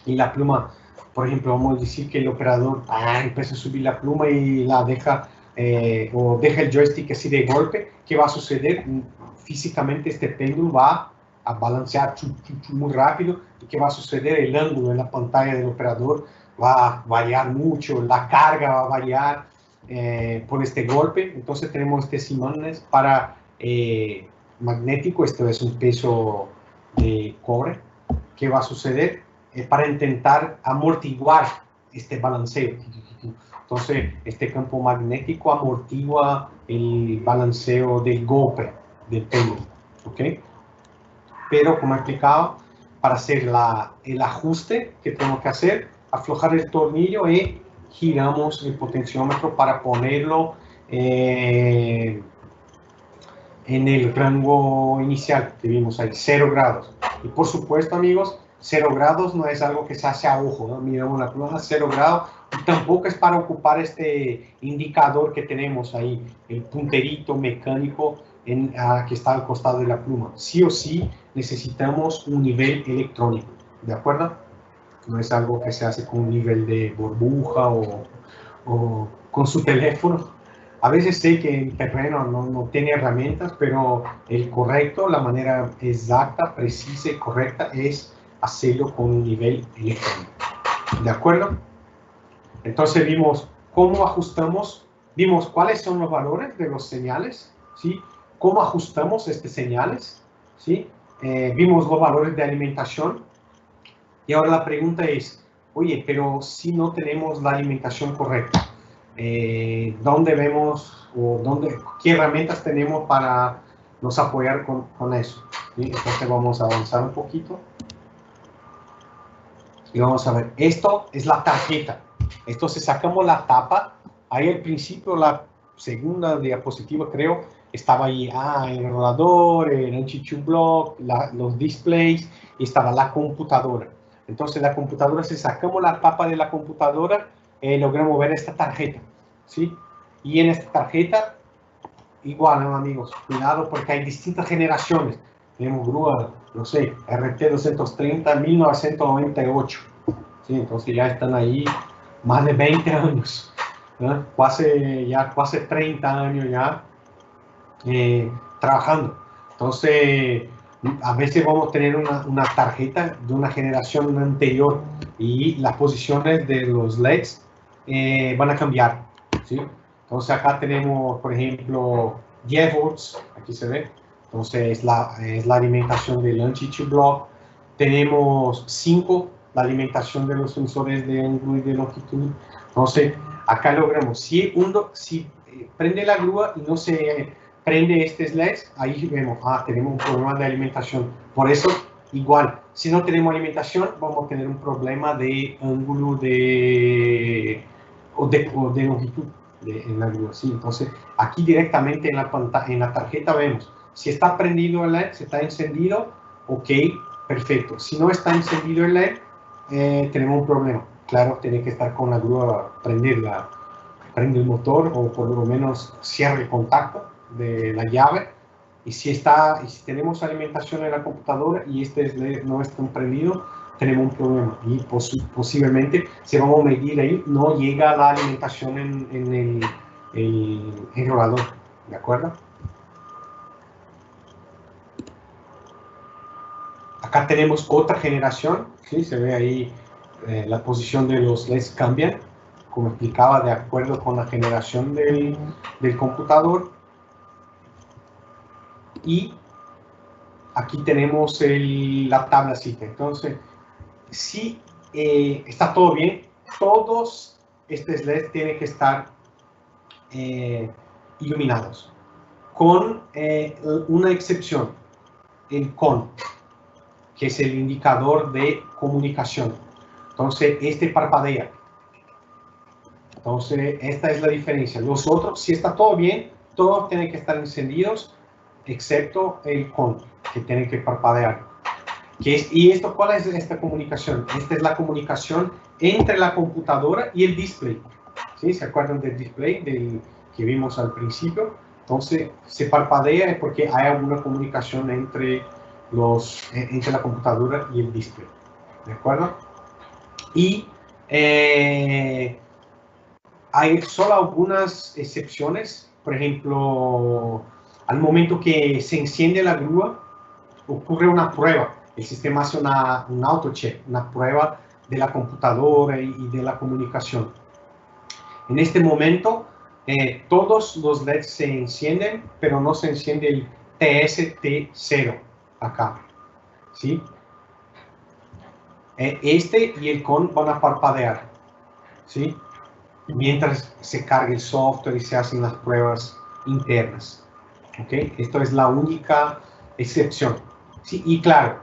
y la pluma, por ejemplo, vamos a decir que el operador empieza a subir la pluma y la deja o deja el joystick así de golpe. ¿Qué va a suceder? Físicamente este péndulo va a balancear muy rápido. ¿Y qué va a suceder? El ángulo en la pantalla del operador va a variar mucho, la carga va a variar por este golpe. Entonces tenemos estos imanes para magnético. Esto es un peso de cobre. ¿Qué va a suceder? Para intentar amortiguar este balanceo. Entonces, este campo magnético amortigua el balanceo del golpe del péndulo, ¿ok? Pero, como explicaba, para hacer el ajuste que tenemos que hacer, aflojar el tornillo y giramos el potenciómetro para ponerlo en el rango inicial que vimos ahí, 0 grados. Y por supuesto, amigos, 0 grados no es algo que se hace a ojo, ¿no? Miramos la pluma a 0 grados y tampoco es para ocupar este indicador que tenemos ahí, el punterito mecánico que está al costado de la pluma. Sí o sí necesitamos un nivel electrónico, ¿de acuerdo? No es algo que se hace con un nivel de burbuja o con su teléfono. A veces sé que el terreno no tiene herramientas, pero el correcto, la manera exacta, precisa y correcta es hacerlo con un nivel electrónico. ¿De acuerdo? Entonces vimos cómo ajustamos, vimos cuáles son los valores de los señales, ¿sí? Cómo ajustamos estas señales, ¿sí? Vimos los valores de alimentación. Y ahora la pregunta es, oye, pero si no tenemos la alimentación correcta, ¿dónde vemos o qué herramientas tenemos para nos apoyar con eso? ¿Sí? Entonces vamos a avanzar un poquito. Y vamos a ver, esto es la tarjeta Entonces sacamos la tapa. Ahí al principio, la segunda diapositiva creo, estaba ahí el enrolador, el NG2 block, los displays, y estaba la computadora. Entonces la computadora, si sacamos la tapa de la computadora, logramos ver esta tarjeta, ¿sí? Y en esta tarjeta, igual, ¿no, amigos? Cuidado porque hay distintas generaciones. Tenemos grúa, no sé, RT230 1998. ¿Sí? Entonces ya están ahí más de 20 años, ¿no? Casi 30 años ya trabajando. Entonces, a veces vamos a tener una tarjeta de una generación anterior y las posiciones de los LEDs van a cambiar, ¿sí? Entonces acá tenemos, por ejemplo, 10 volts, aquí se ve. Entonces es la alimentación del NG2 block. Tenemos 5, la alimentación de los sensores de ángulo y de longitud. Entonces acá logramos, si prende la grúa y no se prende este LED, ahí vemos, tenemos un problema de alimentación. Por eso, igual, si no tenemos alimentación, vamos a tener un problema de ángulo o de longitud en la grúa. ¿Sí? Entonces, aquí directamente en la tarjeta vemos, si está prendido el LED, si está encendido, ok, perfecto. Si no está encendido el LED, tenemos un problema. Claro, tiene que estar con la grúa, prende el motor o por lo menos cierre el contacto de la llave. Y si tenemos alimentación en la computadora y este no está prendido, tenemos un problema. Y posiblemente, si vamos a medir ahí, no llega la alimentación en el enrolador. ¿De acuerdo? Acá tenemos otra generación. ¿Sí? Se ve ahí la posición de los LEDs cambian, como explicaba, de acuerdo con la generación del computador. Y aquí tenemos la tablacita. Entonces, si está todo bien, todos estos LEDs tienen que estar iluminados, con una excepción, el CON, que es el indicador de comunicación. Entonces, este parpadea. Entonces, esta es la diferencia. Los otros, si está todo bien, todos tienen que estar encendidos, excepto el CON, que tiene que parpadear. ¿Y esto cuál es esta comunicación? Esta es la comunicación entre la computadora y el display. ¿Sí? ¿Se acuerdan del display que vimos al principio? Entonces, se parpadea porque hay alguna comunicación entre la computadora y el display. ¿De acuerdo? Y hay solo algunas excepciones. Por ejemplo, al momento que se enciende la grúa, ocurre una prueba. El sistema hace un auto-check, una prueba de la computadora y de la comunicación. En este momento, todos los LEDs se encienden, pero no se enciende el TST0 acá. ¿Sí? Este y el CON van a parpadear. ¿Sí? Mientras se carga el software y se hacen las pruebas internas. ¿Ok? Esto es la única excepción. Sí, y claro,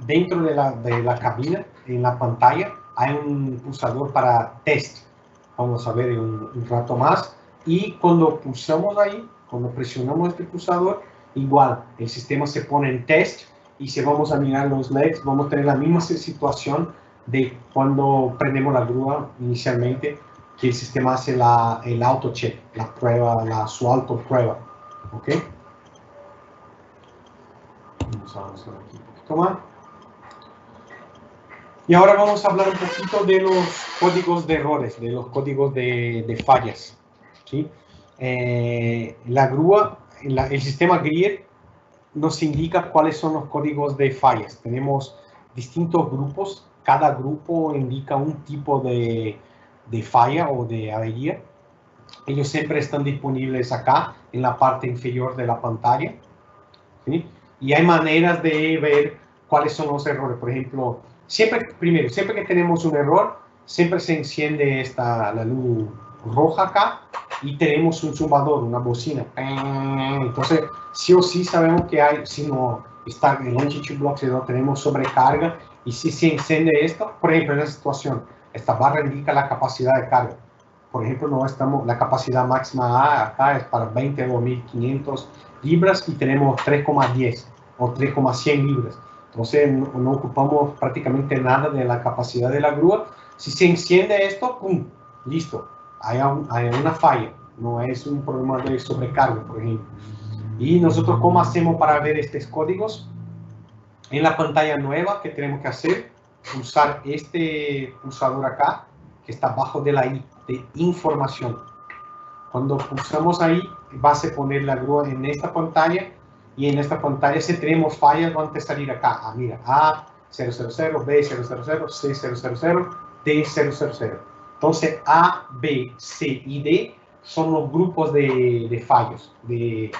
dentro de la cabina, en la pantalla, hay un pulsador para test. Vamos a ver en un rato más. Y cuando pulsamos ahí, cuando presionamos este pulsador, igual, el sistema se pone en test y si vamos a mirar los LEDs, vamos a tener la misma situación de cuando prendemos la grúa inicialmente, que el sistema hace el auto-check, la prueba, su auto-prueba. ¿Ok? Vamos a avanzar aquí un poquito más. Y ahora vamos a hablar un poquito de los códigos de errores, de los códigos de fallas. ¿Sí? La grúa, el sistema Greer nos indica cuáles son los códigos de fallas. Tenemos distintos grupos, cada grupo indica un tipo de falla o de avería. Ellos siempre están disponibles acá, en la parte inferior de la pantalla. ¿Sí? Y hay maneras de ver cuáles son los errores. Por ejemplo, siempre que tenemos un error, siempre se enciende la luz roja acá y tenemos un zumbador, una bocina. Entonces, sí o sí sabemos que si no está el NG2 block, si no tenemos sobrecarga y si se enciende esto, por ejemplo, en la situación, Esta barra indica la capacidad de carga. Por ejemplo, la capacidad máxima A acá es para 22.500 libras y tenemos 3,10 o 3,100 libras. Entonces no ocupamos prácticamente nada de la capacidad de la grúa. Si se enciende esto, ¡pum!, listo. Hay una falla. No es un problema de sobrecarga, por ejemplo. Y nosotros, ¿cómo hacemos para ver estos códigos? En la pantalla nueva que tenemos que hacer, usar este pulsador acá, que está abajo de la I, de información. Cuando pulsamos ahí, vas a poner la grúa en esta pantalla, y en esta pantalla, si tenemos fallas, van a salir acá. Ah, mira, A000, B000, C000, D000. Entonces, A, B, C y D son los grupos de fallos, de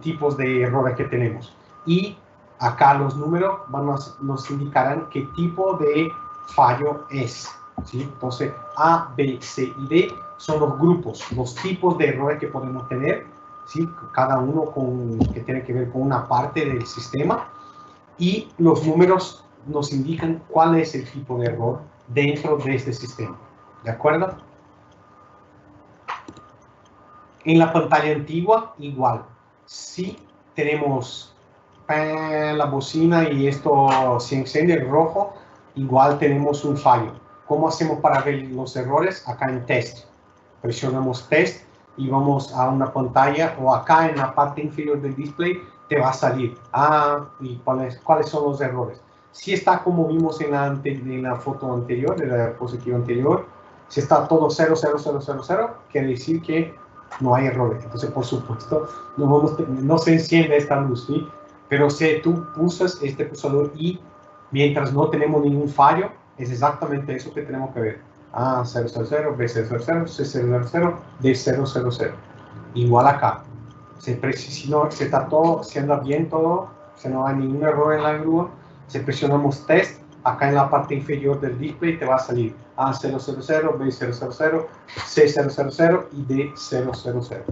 tipos de errores que tenemos. Y acá los números nos indicarán qué tipo de fallo es, ¿sí? Entonces, A, B, C y D son los grupos, los tipos de errores que podemos tener, ¿sí? Cada uno que tiene que ver con una parte del sistema, y los números nos indican cuál es el tipo de error dentro de este sistema. ¿De acuerdo? En la pantalla antigua, igual. Si tenemos la bocina y esto se enciende en rojo, igual tenemos un fallo. ¿Cómo hacemos para ver los errores? Acá en Test. Presionamos Test y vamos a una pantalla, o acá en la parte inferior del display te va a salir. ¿Y cuáles son los errores? Si está como vimos en la foto anterior, de la diapositiva anterior, si está todo 0, 0, 0, 0, 0, quiere decir que no hay errores. Entonces, por supuesto, no se enciende esta luz, ¿sí? Pero si tú pulsas este pulsador y mientras no tenemos ningún fallo, es exactamente eso que tenemos que ver. A000, B000, C000, D000. Igual acá. Si está todo, si anda bien todo, si no hay ningún error en la grúa, si presionamos Test, acá en la parte inferior del display te va a salir A000, B000, C000 y D000.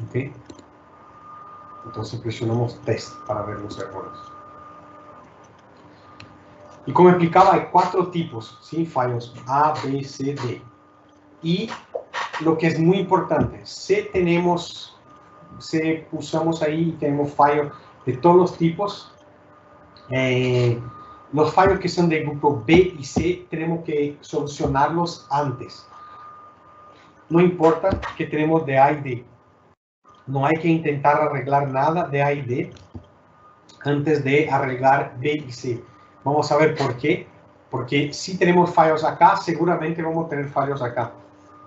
¿Okay? Entonces presionamos Test para ver los errores. Y como explicaba, hay 4 tipos, ¿sí? Fallos A, B, C, D. Y lo que es muy importante, si usamos ahí y tenemos fallos de todos los tipos, los fallos que son del grupo B y C tenemos que solucionarlos antes. No importa que tenemos de A y D. No hay que intentar arreglar nada de A y D antes de arreglar B y C. Vamos a ver por qué. Porque si tenemos fallos acá, seguramente vamos a tener fallos acá.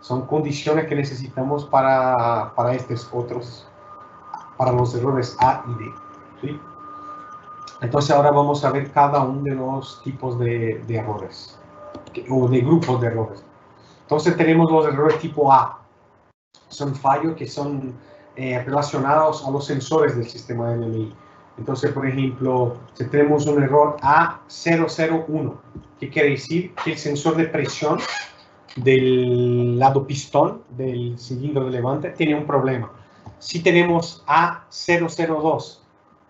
Son condiciones que necesitamos para estos otros, para los errores A y D, ¿sí? Entonces ahora vamos a ver cada uno de los tipos de errores, o de grupos de errores. Entonces tenemos los errores tipo A. Son fallos que son relacionados a los sensores del sistema de NMI. Entonces, por ejemplo, si tenemos un error A001, ¿qué quiere decir? Que el sensor de presión del lado pistón del cilindro de levante tiene un problema. Si tenemos A002,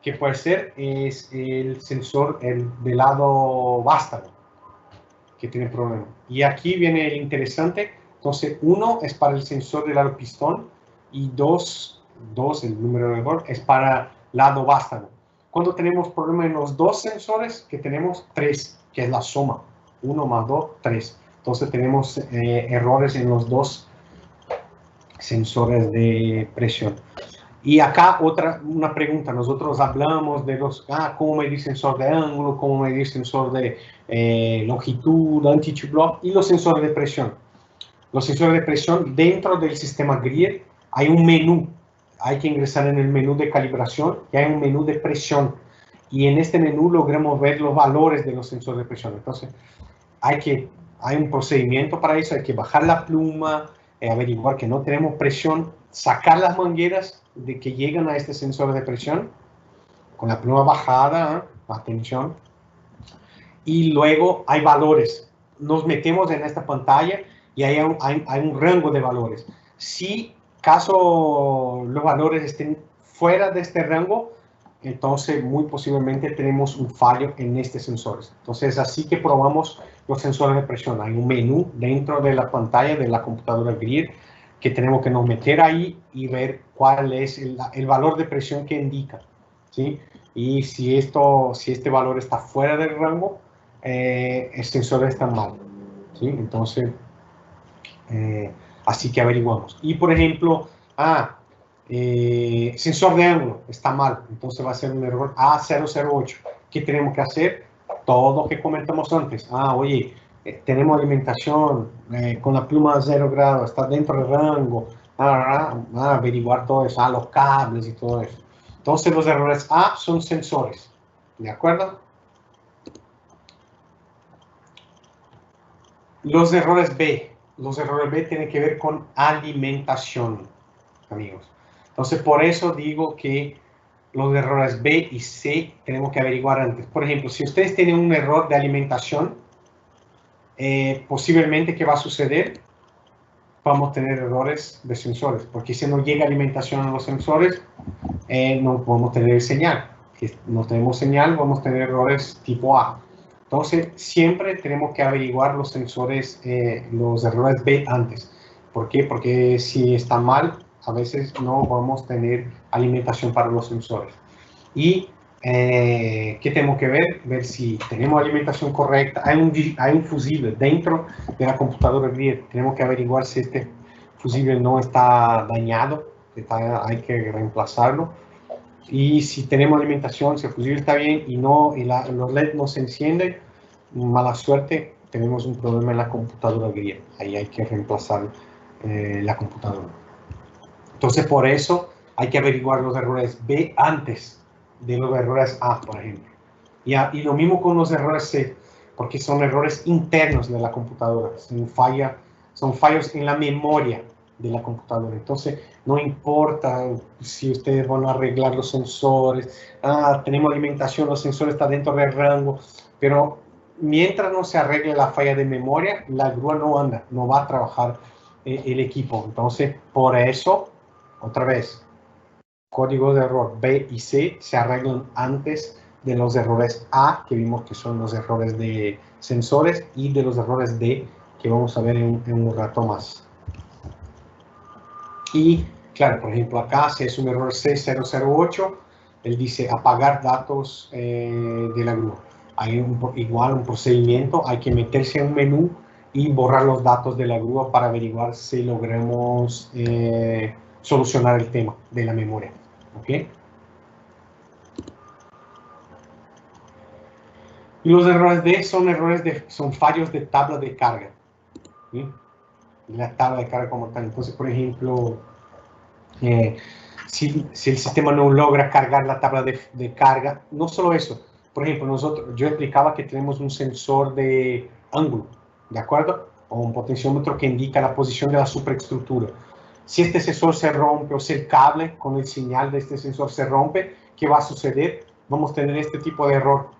que puede ser es el sensor del lado vástago, que tiene problema. Y aquí viene el interesante. Entonces, 1 es para el sensor del lado pistón y 2, el número de error, es para lado vástago. Cuando tenemos problema en los 2 sensores, que tenemos 3, que es la suma. 1 más 2, 3. Entonces tenemos errores en los 2 sensores de presión. Y acá una pregunta, nosotros hablamos de cómo medir sensor de ángulo, cómo medir sensor de longitud, anti-tube lock y los sensores de presión. Los sensores de presión, dentro del sistema Grier hay un menú, hay que ingresar en el menú de calibración y hay un menú de presión. Y en este menú logramos ver los valores de los sensores de presión. Entonces, hay un procedimiento para eso, hay que bajar la pluma, averiguar que no tenemos presión, sacar las mangueras de que llegan a este sensor de presión, con la pluma bajada, atención, y luego hay valores. Nos metemos en esta pantalla y hay un rango de valores. Si caso los valores estén fuera de este rango, entonces muy posiblemente tenemos un fallo en estos sensores. Entonces, así que probamos los sensores de presión. Hay un menú dentro de la pantalla de la computadora Grier que tenemos que nos meter ahí y ver cuál es el valor de presión que indica, ¿sí? Y si este valor está fuera del rango, el sensor está mal, ¿sí? Entonces, así que averiguamos. Y por ejemplo, sensor de ángulo está mal, entonces va a ser un error A008. ¿Qué tenemos que hacer? Todo lo que comentamos antes. Oye, tenemos alimentación con la pluma a 0 grados, está dentro del rango. Averiguar todo eso, los cables y todo eso. Entonces los errores A son sensores, ¿de acuerdo? Los errores B tienen que ver con alimentación, amigos. Entonces, por eso digo que los errores B y C tenemos que averiguar antes. Por ejemplo, si ustedes tienen un error de alimentación, posiblemente, ¿qué va a suceder? Vamos a tener errores de sensores, porque si no llega alimentación a los sensores, no podemos tener señal. Si no tenemos señal, vamos a tener errores tipo A. Entonces, siempre tenemos que averiguar los sensores, los errores B antes. ¿Por qué? Porque si está mal, a veces no vamos a tener alimentación para los sensores. Y, ¿qué tenemos que ver? Ver si tenemos alimentación correcta. Hay un fusible dentro de la computadora Grier. Tenemos que averiguar si este fusible no está dañado. Hay que reemplazarlo. Y si tenemos alimentación, si el fusible está bien y los LED no se encienden, mala suerte, tenemos un problema en la computadora Grier. Ahí hay que reemplazar la computadora. Entonces, por eso hay que averiguar los errores B antes de los errores A, por ejemplo. Y lo mismo con los errores C, porque son errores internos de la computadora. Son fallos en la memoria de la computadora. Entonces, no importa si ustedes van a arreglar los sensores, tenemos alimentación, los sensores están dentro del rango, pero mientras no se arregle la falla de memoria, la grúa no anda, no va a trabajar el equipo. Entonces, por eso, otra vez, código de error B y C se arreglan antes de los errores A, que vimos que son los errores de sensores, y de los errores D, que vamos a ver en un rato más. Y, claro, por ejemplo, acá si es un error C008, él dice apagar datos de la grúa. Hay igual un procedimiento, hay que meterse en un menú y borrar los datos de la grúa para averiguar si logramos solucionar el tema de la memoria. ¿Ok? Y los errores D son fallos de tabla de carga. ¿Sí? La tabla de carga como tal. Entonces, por ejemplo, si el sistema no logra cargar la tabla de carga, no solo eso. Por ejemplo, yo explicaba que tenemos un sensor de ángulo, ¿de acuerdo? O un potenciómetro que indica la posición de la superestructura. Si este sensor se rompe o si el cable con el señal de este sensor se rompe, ¿qué va a suceder? Vamos a tener este tipo de error.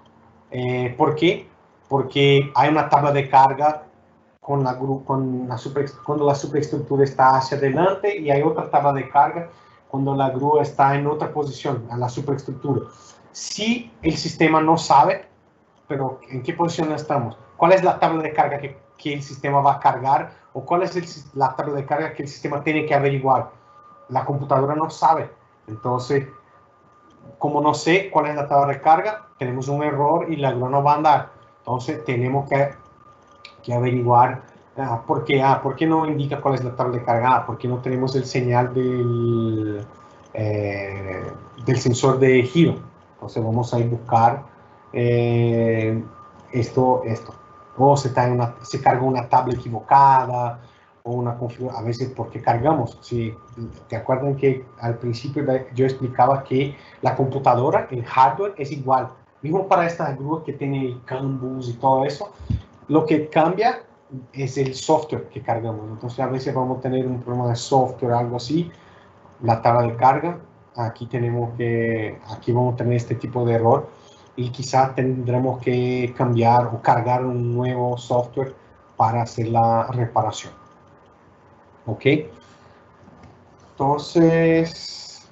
¿Por qué? Porque hay una tabla de carga cuando la superestructura está hacia adelante y hay otra tabla de carga cuando la grúa está en otra posición, a la superestructura. Si el sistema no sabe, pero ¿en qué posición estamos? ¿Cuál es la tabla de carga que el sistema va a cargar? ¿O cuál es la tabla de carga que el sistema tiene que averiguar? La computadora no sabe. Entonces, como no sé cuál es la tabla de carga, tenemos un error y la grúa no va a andar. Entonces, tenemos que averiguar ¿por qué no indica cuál es la tabla de carga? ¿Por qué no tenemos el señal del sensor de giro? Entonces vamos a ir a buscar esto. O se carga una tabla equivocada, o una configuración, a veces porque cargamos. Si te acuerdan que al principio yo explicaba que la computadora, el hardware es igual. Mismo para esta grúa que tiene el CAN bus y todo eso, lo que cambia es el software que cargamos. Entonces, a veces vamos a tener un problema de software o algo así. La tabla de carga, aquí vamos a tener este tipo de error y quizá tendremos que cambiar o cargar un nuevo software para hacer la reparación. ¿Ok? Entonces,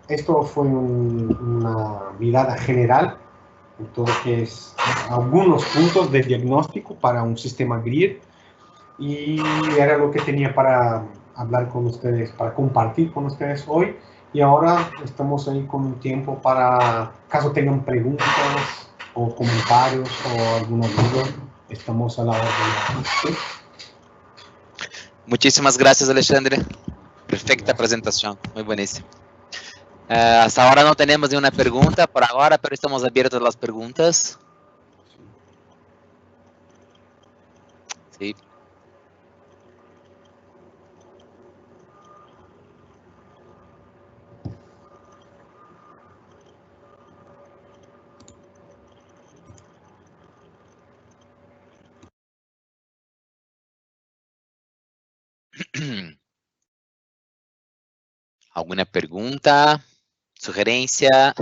esto fue una mirada general en todo lo que es algunos puntos de diagnóstico para un sistema GRID, y era lo que tenía para hablar con ustedes, para compartir con ustedes hoy. Y ahora estamos ahí con un tiempo para, caso tengan preguntas o comentarios o alguna duda, estamos a la orden. ¿Sí? Muchísimas gracias, Alexandre. Perfecta presentación, muy buenísimo. Hasta ahora no tenemos ni una pregunta por ahora, pero estamos abiertos a las preguntas. Sí. ¿Alguna pregunta? ¿Sugerencia?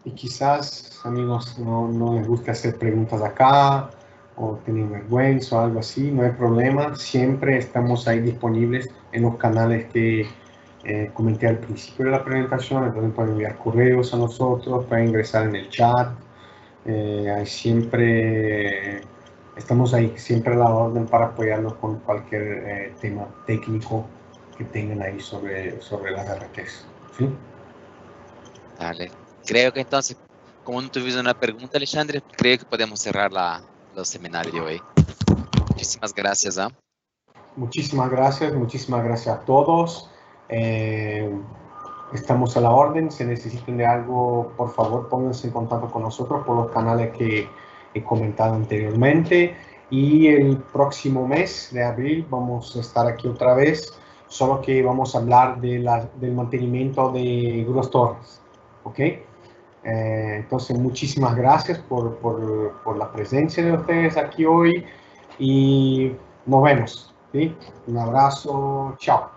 Y quizás, amigos, no les gusta hacer preguntas acá o tienen vergüenza o algo así, no hay problema. Siempre estamos ahí disponibles en los canales que comenté al principio de la presentación. Entonces pueden enviar correos a nosotros, pueden ingresar en el chat. Estamos ahí siempre a la orden para apoyarnos con cualquier tema técnico que tengan ahí sobre las RTs. ¿Sí? Vale. Creo que entonces, como no tuviste una pregunta, Alexandre, creo que podemos cerrar los seminarios de hoy. Muchísimas gracias. Muchísimas gracias a todos. Estamos a la orden. Si necesitan de algo, por favor, pónganse en contacto con nosotros por los canales que he comentado anteriormente. Y el próximo mes de abril vamos a estar aquí otra vez, solo que vamos a hablar del mantenimiento de grúas torres. ¿Ok? Entonces, muchísimas gracias por la presencia de ustedes aquí hoy y nos vemos. ¿Sí? Un abrazo. Chao.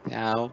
Chao.